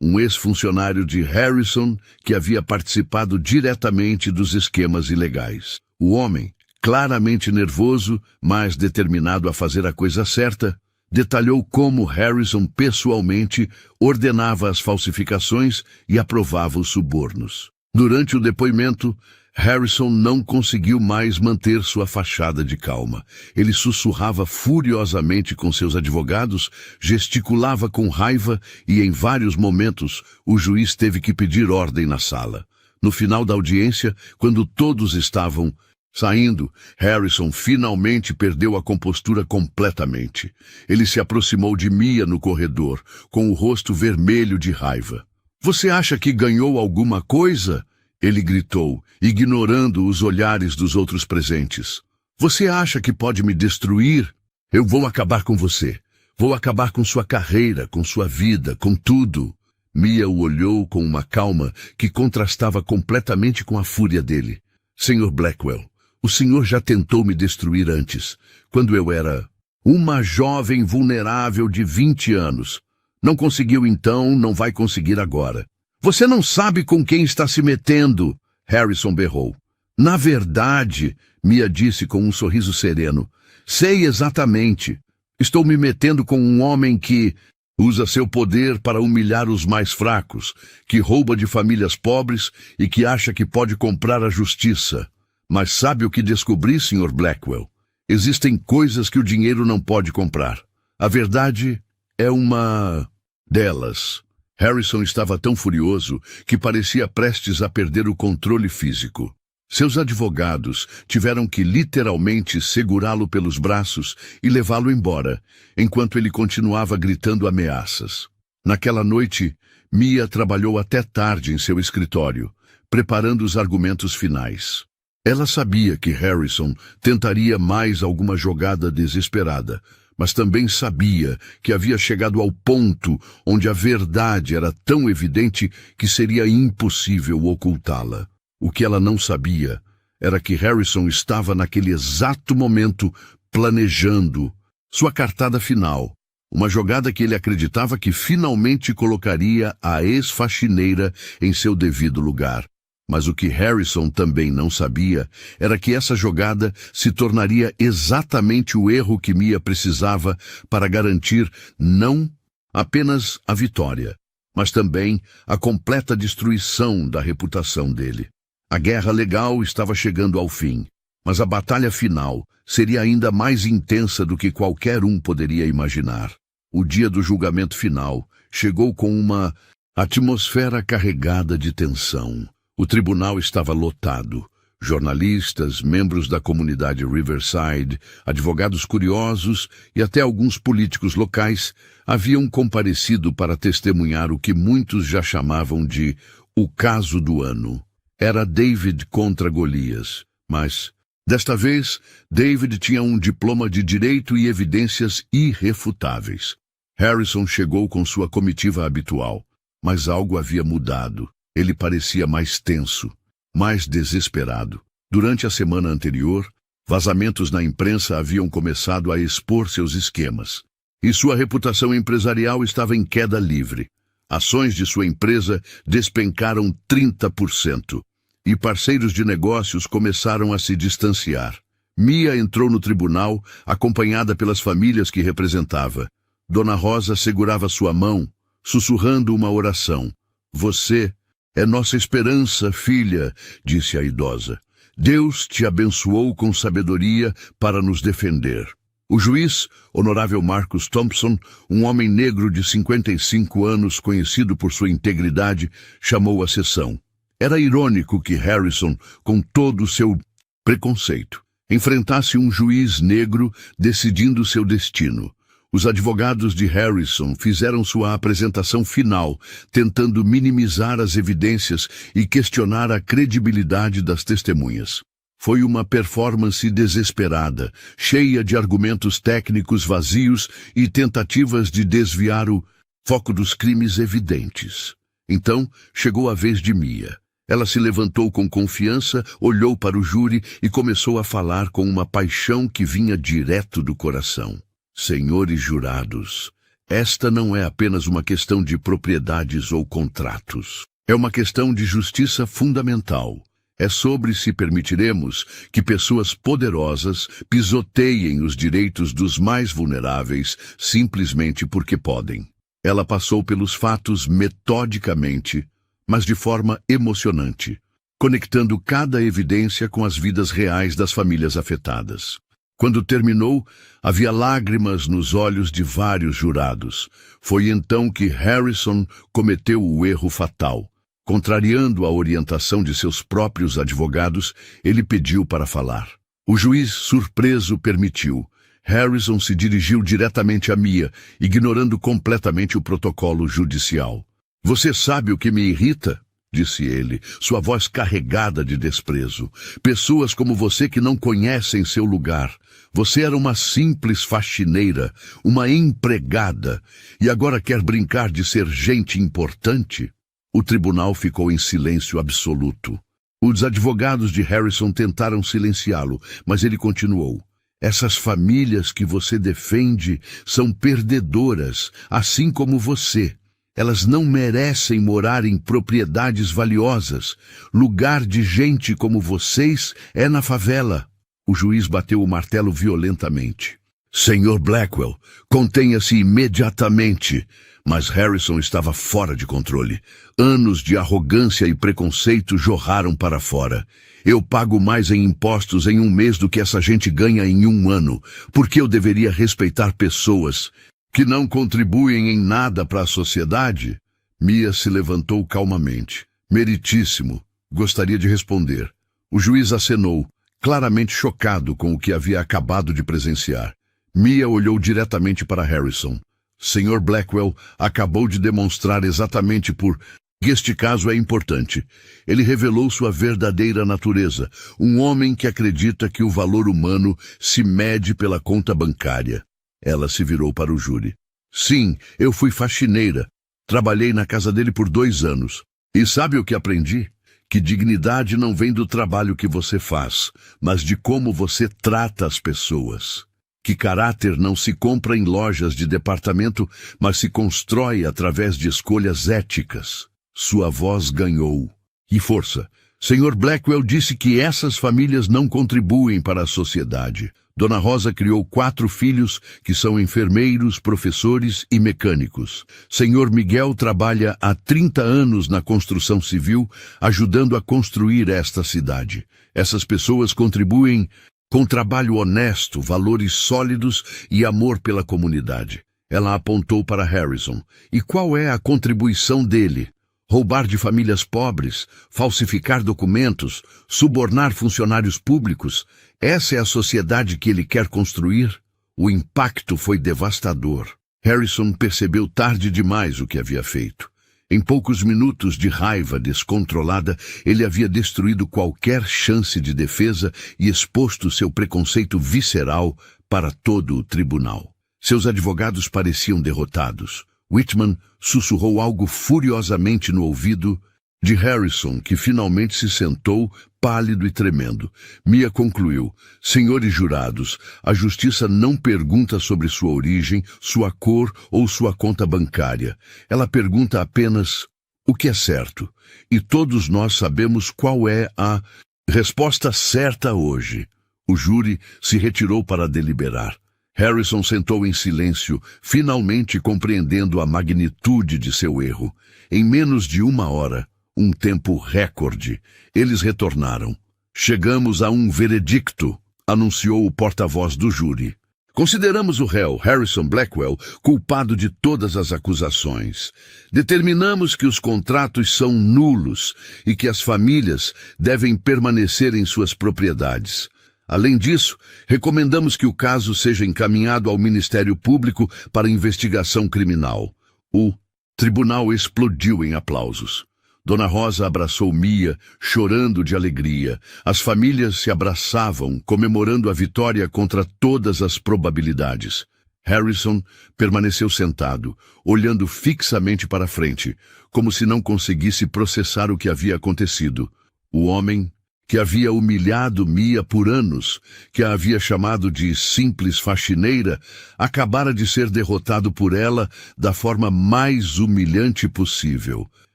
um ex-funcionário de Harrison que havia participado diretamente dos esquemas ilegais. O homem, claramente nervoso, mas determinado a fazer a coisa certa, detalhou como Harrison pessoalmente ordenava as falsificações e aprovava os subornos. Durante o depoimento, Harrison não conseguiu mais manter sua fachada de calma. Ele sussurrava furiosamente com seus advogados, gesticulava com raiva e, em vários momentos, o juiz teve que pedir ordem na sala. No final da audiência, quando todos estavam saindo, Harrison finalmente perdeu a compostura completamente. Ele se aproximou de Mia no corredor, com o rosto vermelho de raiva. "Você acha que ganhou alguma coisa?" Ele gritou, ignorando os olhares dos outros presentes. "Você acha que pode me destruir? Eu vou acabar com você. Vou acabar com sua carreira, com sua vida, com tudo." Mia o olhou com uma calma que contrastava completamente com a fúria dele. "Sr. Blackwell, o senhor já tentou me destruir antes, quando eu era uma jovem vulnerável de 20 anos. Não conseguiu então, não vai conseguir agora." "Você não sabe com quem está se metendo", Harrison berrou. "Na verdade", Mia disse com um sorriso sereno, "sei exatamente. Estou me metendo com um homem que usa seu poder para humilhar os mais fracos, que rouba de famílias pobres e que acha que pode comprar a justiça. Mas sabe o que descobri, Sr. Blackwell? Existem coisas que o dinheiro não pode comprar. A verdade é uma delas." Harrison estava tão furioso que parecia prestes a perder o controle físico. Seus advogados tiveram que literalmente segurá-lo pelos braços e levá-lo embora, enquanto ele continuava gritando ameaças. Naquela noite, Mia trabalhou até tarde em seu escritório, preparando os argumentos finais. Ela sabia que Harrison tentaria mais alguma jogada desesperada, mas também sabia que havia chegado ao ponto onde a verdade era tão evidente que seria impossível ocultá-la. O que ela não sabia era que Harrison estava naquele exato momento planejando sua cartada final, uma jogada que ele acreditava que finalmente colocaria a ex-faxineira em seu devido lugar. Mas o que Harrison também não sabia era que essa jogada se tornaria exatamente o erro que Mia precisava para garantir não apenas a vitória, mas também a completa destruição da reputação dele. A guerra legal estava chegando ao fim, mas a batalha final seria ainda mais intensa do que qualquer um poderia imaginar. O dia do julgamento final chegou com uma atmosfera carregada de tensão. O tribunal estava lotado. Jornalistas, membros da comunidade Riverside, advogados curiosos e até alguns políticos locais haviam comparecido para testemunhar o que muitos já chamavam de o caso do ano. Era David contra Golias, mas, desta vez, David tinha um diploma de direito e evidências irrefutáveis. Harrison chegou com sua comitiva habitual, mas algo havia mudado. Ele parecia mais tenso, mais desesperado. Durante a semana anterior, vazamentos na imprensa haviam começado a expor seus esquemas, e sua reputação empresarial estava em queda livre. Ações de sua empresa despencaram 30%, e parceiros de negócios começaram a se distanciar. Mia entrou no tribunal, acompanhada pelas famílias que representava. Dona Rosa segurava sua mão, sussurrando uma oração. "Você é nossa esperança, filha", disse a idosa. "Deus te abençoou com sabedoria para nos defender." O juiz, honorável Marcus Thompson, um homem negro de 55 anos conhecido por sua integridade, chamou a sessão. Era irônico que Harrison, com todo o seu preconceito, enfrentasse um juiz negro decidindo seu destino. Os advogados de Harrison fizeram sua apresentação final, tentando minimizar as evidências e questionar a credibilidade das testemunhas. Foi uma performance desesperada, cheia de argumentos técnicos vazios e tentativas de desviar o foco dos crimes evidentes. Então, chegou a vez de Mia. Ela se levantou com confiança, olhou para o júri e começou a falar com uma paixão que vinha direto do coração. Senhores jurados, esta não é apenas uma questão de propriedades ou contratos. É uma questão de justiça fundamental. É sobre se permitiremos que pessoas poderosas pisoteiem os direitos dos mais vulneráveis simplesmente porque podem. Ela passou pelos fatos metodicamente, mas de forma emocionante, conectando cada evidência com as vidas reais das famílias afetadas. Quando terminou, havia lágrimas nos olhos de vários jurados. Foi então que Harrison cometeu o erro fatal. Contrariando a orientação de seus próprios advogados, ele pediu para falar. O juiz, surpreso, permitiu. Harrison se dirigiu diretamente a Mia, ignorando completamente o protocolo judicial. Você sabe o que me irrita? Disse ele, sua voz carregada de desprezo. Pessoas como você que não conhecem seu lugar. Você era uma simples faxineira, uma empregada, e agora quer brincar de ser gente importante? O tribunal ficou em silêncio absoluto. Os advogados de Harrison tentaram silenciá-lo, mas ele continuou. Essas famílias que você defende são perdedoras, assim como você. Elas não merecem morar em propriedades valiosas. Lugar de gente como vocês é na favela. O juiz bateu o martelo violentamente. Senhor Blackwell, contenha-se imediatamente. Mas Harrison estava fora de controle. Anos de arrogância e preconceito jorraram para fora. Eu pago mais em impostos em um mês do que essa gente ganha em um ano. Por que eu deveria respeitar pessoas que não contribuem em nada para a sociedade? Mia se levantou calmamente. Meritíssimo. Gostaria de responder. O juiz acenou, claramente chocado com o que havia acabado de presenciar. Mia olhou diretamente para Harrison. Sr. Blackwell acabou de demonstrar exatamente por que este caso é importante. Ele revelou sua verdadeira natureza, um homem que acredita que o valor humano se mede pela conta bancária. Ela se virou para o júri. Sim, eu fui faxineira. Trabalhei na casa dele por 2 anos. E sabe o que aprendi? Que dignidade não vem do trabalho que você faz, mas de como você trata as pessoas. Que caráter não se compra em lojas de departamento, mas se constrói através de escolhas éticas. Sua voz ganhou. E força. Sr. Blackwell disse que essas famílias não contribuem para a sociedade. Dona Rosa criou 4 filhos que são enfermeiros, professores e mecânicos. Sr. Miguel trabalha há 30 anos na construção civil, ajudando a construir esta cidade. Essas pessoas contribuem com trabalho honesto, valores sólidos e amor pela comunidade. Ela apontou para Harrison. E qual é a contribuição dele? Roubar de famílias pobres, falsificar documentos, subornar funcionários públicos? Essa é a sociedade que ele quer construir? O impacto foi devastador. Harrison percebeu tarde demais o que havia feito. Em poucos minutos de raiva descontrolada, ele havia destruído qualquer chance de defesa e exposto seu preconceito visceral para todo o tribunal. Seus advogados pareciam derrotados. Whitman sussurrou algo furiosamente no ouvido de Harrison, que finalmente se sentou, pálido e tremendo. Mia concluiu: Senhores jurados, a justiça não pergunta sobre sua origem, sua cor ou sua conta bancária. Ela pergunta apenas o que é certo. E todos nós sabemos qual é a resposta certa hoje. O júri se retirou para deliberar. Harrison sentou em silêncio, finalmente compreendendo a magnitude de seu erro. Em menos de 1 hora, um tempo recorde, eles retornaram. Chegamos a um veredicto, anunciou o porta-voz do júri. Consideramos o réu, Harrison Blackwell, culpado de todas as acusações. Determinamos que os contratos são nulos e que as famílias devem permanecer em suas propriedades. Além disso, recomendamos que o caso seja encaminhado ao Ministério Público para investigação criminal. O tribunal explodiu em aplausos. Dona Rosa abraçou Mia, chorando de alegria. As famílias se abraçavam, comemorando a vitória contra todas as probabilidades. Harrison permaneceu sentado, olhando fixamente para frente, como se não conseguisse processar o que havia acontecido. O homem que havia humilhado Mia por anos, que a havia chamado de simples faxineira, acabara de ser derrotado por ela da forma mais humilhante possível.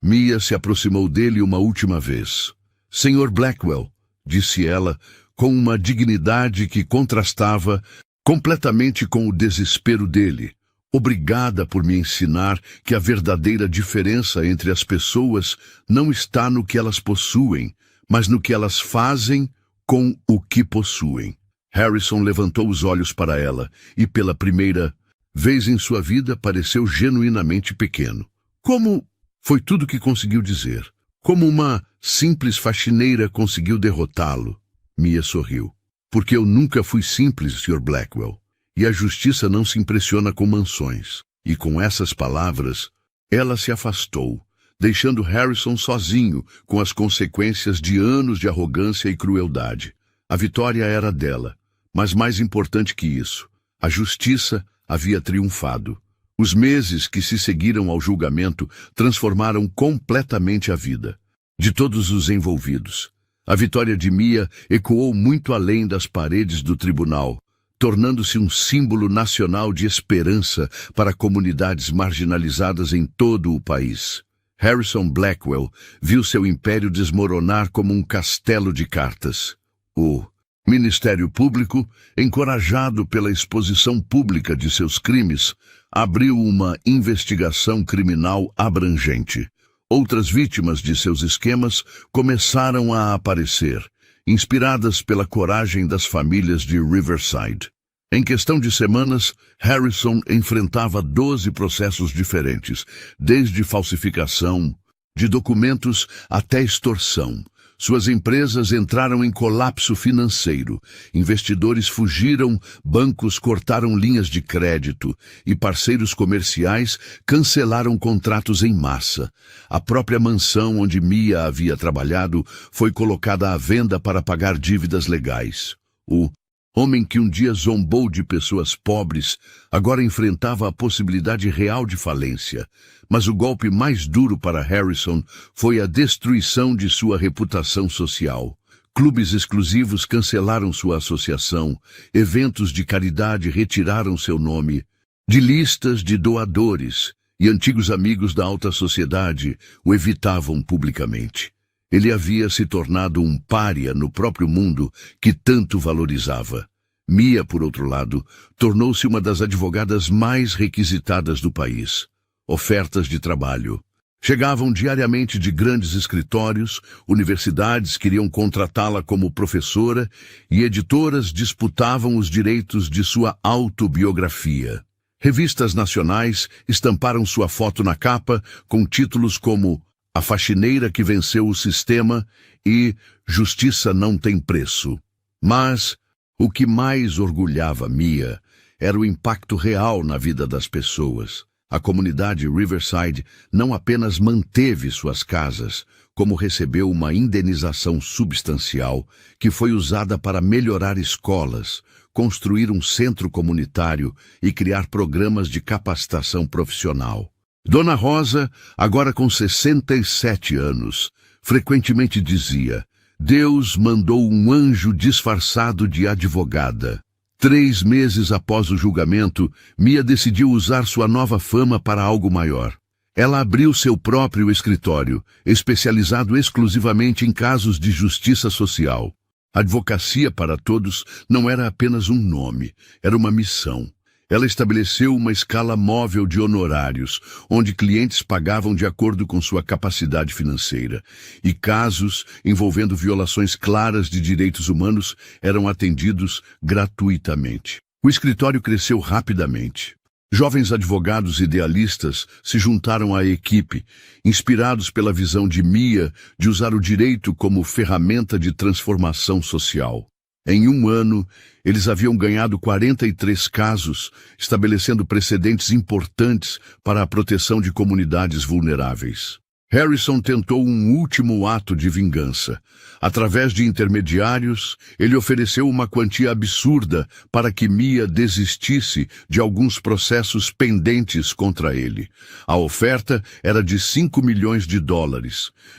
Mia se aproximou dele uma última vez. "Senhor Blackwell", disse ela, com uma dignidade que contrastava completamente com o desespero dele. "Obrigada por me ensinar que a verdadeira diferença entre as pessoas não está no que elas possuem, mas no que elas fazem com o que possuem." Harrison levantou os olhos para ela e, pela primeira vez em sua vida, pareceu genuinamente pequeno. "Como?" Foi tudo que conseguiu dizer. "Como uma simples faxineira conseguiu derrotá-lo?" Mia sorriu. "Porque eu nunca fui simples, Sr. Blackwell. E a justiça não se impressiona com mansões." E com essas palavras, ela se afastou, deixando Harrison sozinho com as consequências de anos de arrogância e crueldade. A vitória era dela, mas mais importante que isso, a justiça havia triunfado. Os meses que se seguiram ao julgamento transformaram completamente a vida de todos os envolvidos. A vitória de Mia ecoou muito além das paredes do tribunal, tornando-se um símbolo nacional de esperança para comunidades marginalizadas em todo o país. Harrison Blackwell viu seu império desmoronar como um castelo de cartas. O Ministério Público, encorajado pela exposição pública de seus crimes, abriu uma investigação criminal abrangente. Outras vítimas de seus esquemas começaram a aparecer, inspiradas pela coragem das famílias de Riverside. Em questão de semanas, Harrison enfrentava 12 processos diferentes, desde falsificação de documentos até extorsão. Suas empresas entraram em colapso financeiro, investidores fugiram, bancos cortaram linhas de crédito e parceiros comerciais cancelaram contratos em massa. A própria mansão onde Mia havia trabalhado foi colocada à venda para pagar dívidas legais. O homem que um dia zombou de pessoas pobres agora enfrentava a possibilidade real de falência. Mas o golpe mais duro para Harrison foi a destruição de sua reputação social. Clubes exclusivos cancelaram sua associação, eventos de caridade retiraram seu nome de listas de doadores e antigos amigos da alta sociedade o evitavam publicamente. Ele havia se tornado um pária no próprio mundo que tanto valorizava. Mia, por outro lado, tornou-se uma das advogadas mais requisitadas do país. Ofertas de trabalho chegavam diariamente de grandes escritórios, universidades queriam contratá-la como professora e editoras disputavam os direitos de sua autobiografia. Revistas nacionais estamparam sua foto na capa com títulos como "A Faxineira que Venceu o Sistema" e "Justiça Não Tem Preço". Mas o que mais orgulhava Mia era o impacto real na vida das pessoas. A comunidade Riverside não apenas manteve suas casas, como recebeu uma indenização substancial que foi usada para melhorar escolas, construir um centro comunitário e criar programas de capacitação profissional. Dona Rosa, agora com 67 anos, frequentemente dizia: "Deus mandou um anjo disfarçado de advogada." 3 meses após o julgamento, Mia decidiu usar sua nova fama para algo maior. Ela abriu seu próprio escritório, especializado exclusivamente em casos de justiça social. Advocacia para Todos não era apenas um nome, era uma missão. Ela estabeleceu uma escala móvel de honorários, onde clientes pagavam de acordo com sua capacidade financeira, e casos envolvendo violações claras de direitos humanos eram atendidos gratuitamente. O escritório cresceu rapidamente. Jovens advogados idealistas se juntaram à equipe, inspirados pela visão de Mia de usar o direito como ferramenta de transformação social. Em 1 ano, eles haviam ganhado 43 casos, estabelecendo precedentes importantes para a proteção de comunidades vulneráveis. Harrison tentou um último ato de vingança. Através de intermediários, ele ofereceu uma quantia absurda para que Mia desistisse de alguns processos pendentes contra ele. A oferta era de $5 milhões,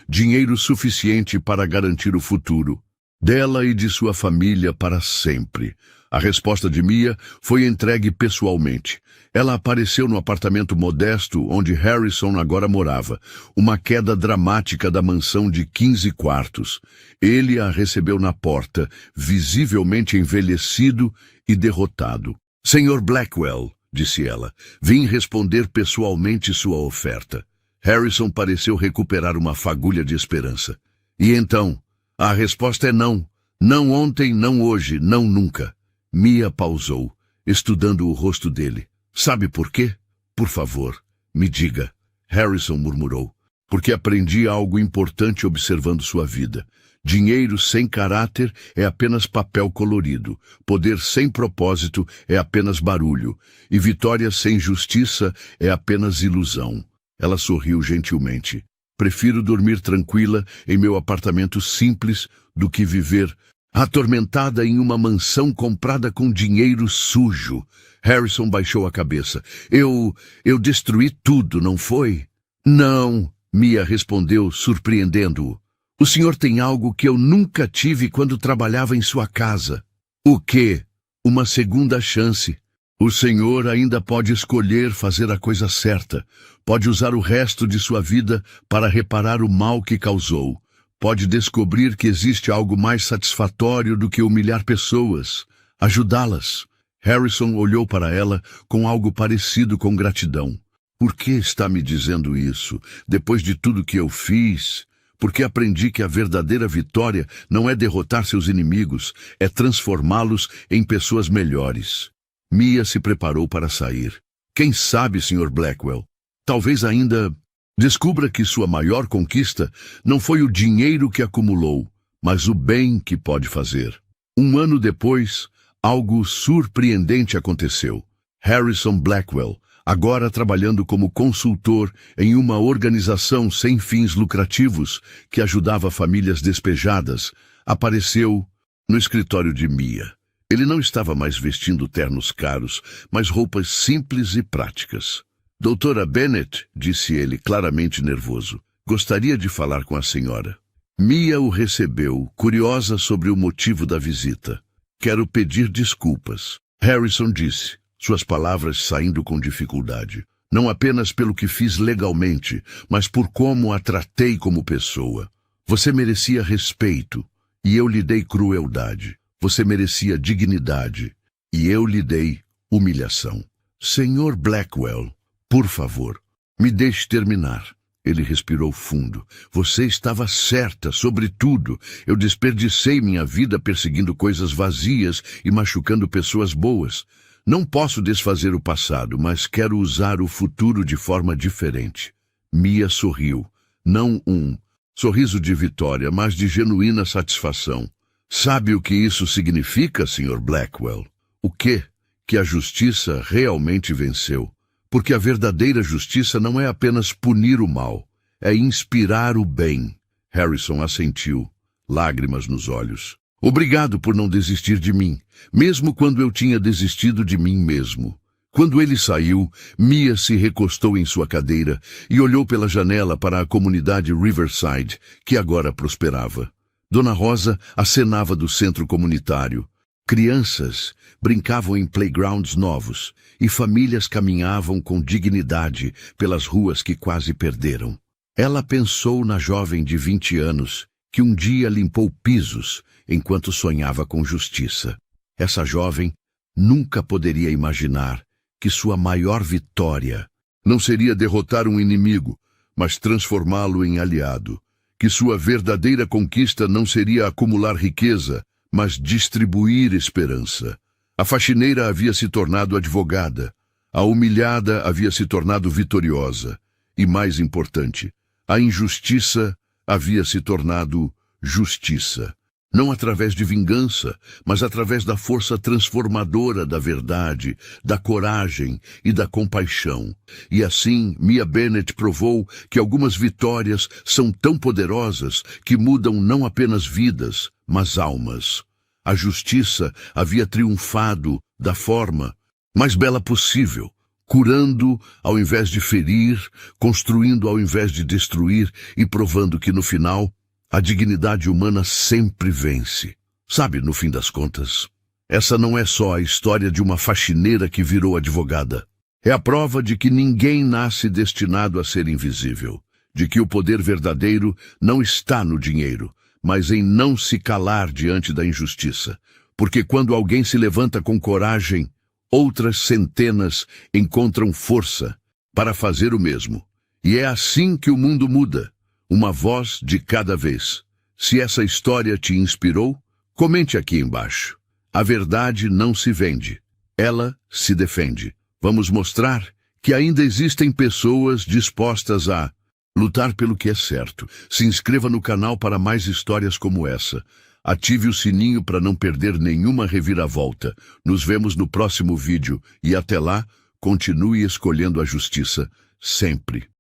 dinheiro suficiente para garantir o futuro dela e de sua família para sempre. A resposta de Mia foi entregue pessoalmente. Ela apareceu no apartamento modesto onde Harrison agora morava, uma queda dramática da mansão de 15 quartos. Ele a recebeu na porta, visivelmente envelhecido e derrotado. "Senhor Blackwell", disse ela, "vim responder pessoalmente sua oferta." Harrison pareceu recuperar uma fagulha de esperança. "E então?" "A resposta é não. Não ontem, não hoje, não nunca." Mia pausou, estudando o rosto dele. "Sabe por quê? Por favor, me diga." Harrison murmurou. "Porque aprendi algo importante observando sua vida. Dinheiro sem caráter é apenas papel colorido. Poder sem propósito é apenas barulho. E vitória sem justiça é apenas ilusão." Ela sorriu gentilmente. "Prefiro dormir tranquila em meu apartamento simples do que viver atormentada em uma mansão comprada com dinheiro sujo." Harrison baixou a cabeça. Eu destruí tudo, não foi?" "Não", Mia respondeu, surpreendendo-o. "O senhor tem algo que eu nunca tive quando trabalhava em sua casa." "O quê?" "Uma segunda chance. O senhor ainda pode escolher fazer a coisa certa. Pode usar o resto de sua vida para reparar o mal que causou. Pode descobrir que existe algo mais satisfatório do que humilhar pessoas, ajudá-las." Harrison olhou para ela com algo parecido com gratidão. "Por que está me dizendo isso? Depois de tudo que eu fiz? Porque aprendi que a verdadeira vitória não é derrotar seus inimigos, é transformá-los em pessoas melhores." Mia se preparou para sair. "Quem sabe, Sr. Blackwell? Talvez ainda descubra que sua maior conquista não foi o dinheiro que acumulou, mas o bem que pode fazer." 1 ano depois, algo surpreendente aconteceu. Harrison Blackwell, agora trabalhando como consultor em uma organização sem fins lucrativos que ajudava famílias despejadas, apareceu no escritório de Mia. Ele não estava mais vestindo ternos caros, mas roupas simples e práticas. "Doutora Bennett", disse ele, claramente nervoso, "gostaria de falar com a senhora." Mia o recebeu, curiosa sobre o motivo da visita. "Quero pedir desculpas", Harrison disse, suas palavras saindo com dificuldade. "Não apenas pelo que fiz legalmente, mas por como a tratei como pessoa. Você merecia respeito, e eu lhe dei crueldade. Você merecia dignidade, e eu lhe dei humilhação." "Senhor Blackwell, por favor, me deixe terminar." Ele respirou fundo. "Você estava certa sobre tudo. Eu desperdicei minha vida perseguindo coisas vazias e machucando pessoas boas. Não posso desfazer o passado, mas quero usar o futuro de forma diferente." Mia sorriu. Não um sorriso de vitória, mas de genuína satisfação. "Sabe o que isso significa, Sr. Blackwell?" "O quê?" "Que a justiça realmente venceu. Porque a verdadeira justiça não é apenas punir o mal, é inspirar o bem." Harrison assentiu, lágrimas nos olhos. "Obrigado por não desistir de mim, mesmo quando eu tinha desistido de mim mesmo." Quando ele saiu, Mia se recostou em sua cadeira e olhou pela janela para a comunidade Riverside, que agora prosperava. Dona Rosa acenava do centro comunitário. Crianças brincavam em playgrounds novos e famílias caminhavam com dignidade pelas ruas que quase perderam. Ela pensou na jovem de 20 anos que um dia limpou pisos enquanto sonhava com justiça. Essa jovem nunca poderia imaginar que sua maior vitória não seria derrotar um inimigo, mas transformá-lo em aliado. Que sua verdadeira conquista não seria acumular riqueza, mas distribuir esperança. A faxineira havia se tornado advogada, a humilhada havia se tornado vitoriosa, e mais importante, a injustiça havia se tornado justiça. Não através de vingança, mas através da força transformadora da verdade, da coragem e da compaixão. E assim, Mia Bennett provou que algumas vitórias são tão poderosas que mudam não apenas vidas, mas almas. A justiça havia triunfado da forma mais bela possível, curando ao invés de ferir, construindo ao invés de destruir e provando que no final a dignidade humana sempre vence. Sabe, no fim das contas, essa não é só a história de uma faxineira que virou advogada. É a prova de que ninguém nasce destinado a ser invisível, de que o poder verdadeiro não está no dinheiro, mas em não se calar diante da injustiça. Porque quando alguém se levanta com coragem, outras centenas encontram força para fazer o mesmo. E é assim que o mundo muda. Uma voz de cada vez. Se essa história te inspirou, comente aqui embaixo. A verdade não se vende, ela se defende. Vamos mostrar que ainda existem pessoas dispostas a lutar pelo que é certo. Se inscreva no canal para mais histórias como essa. Ative o sininho para não perder nenhuma reviravolta. Nos vemos no próximo vídeo e até lá, continue escolhendo a justiça sempre.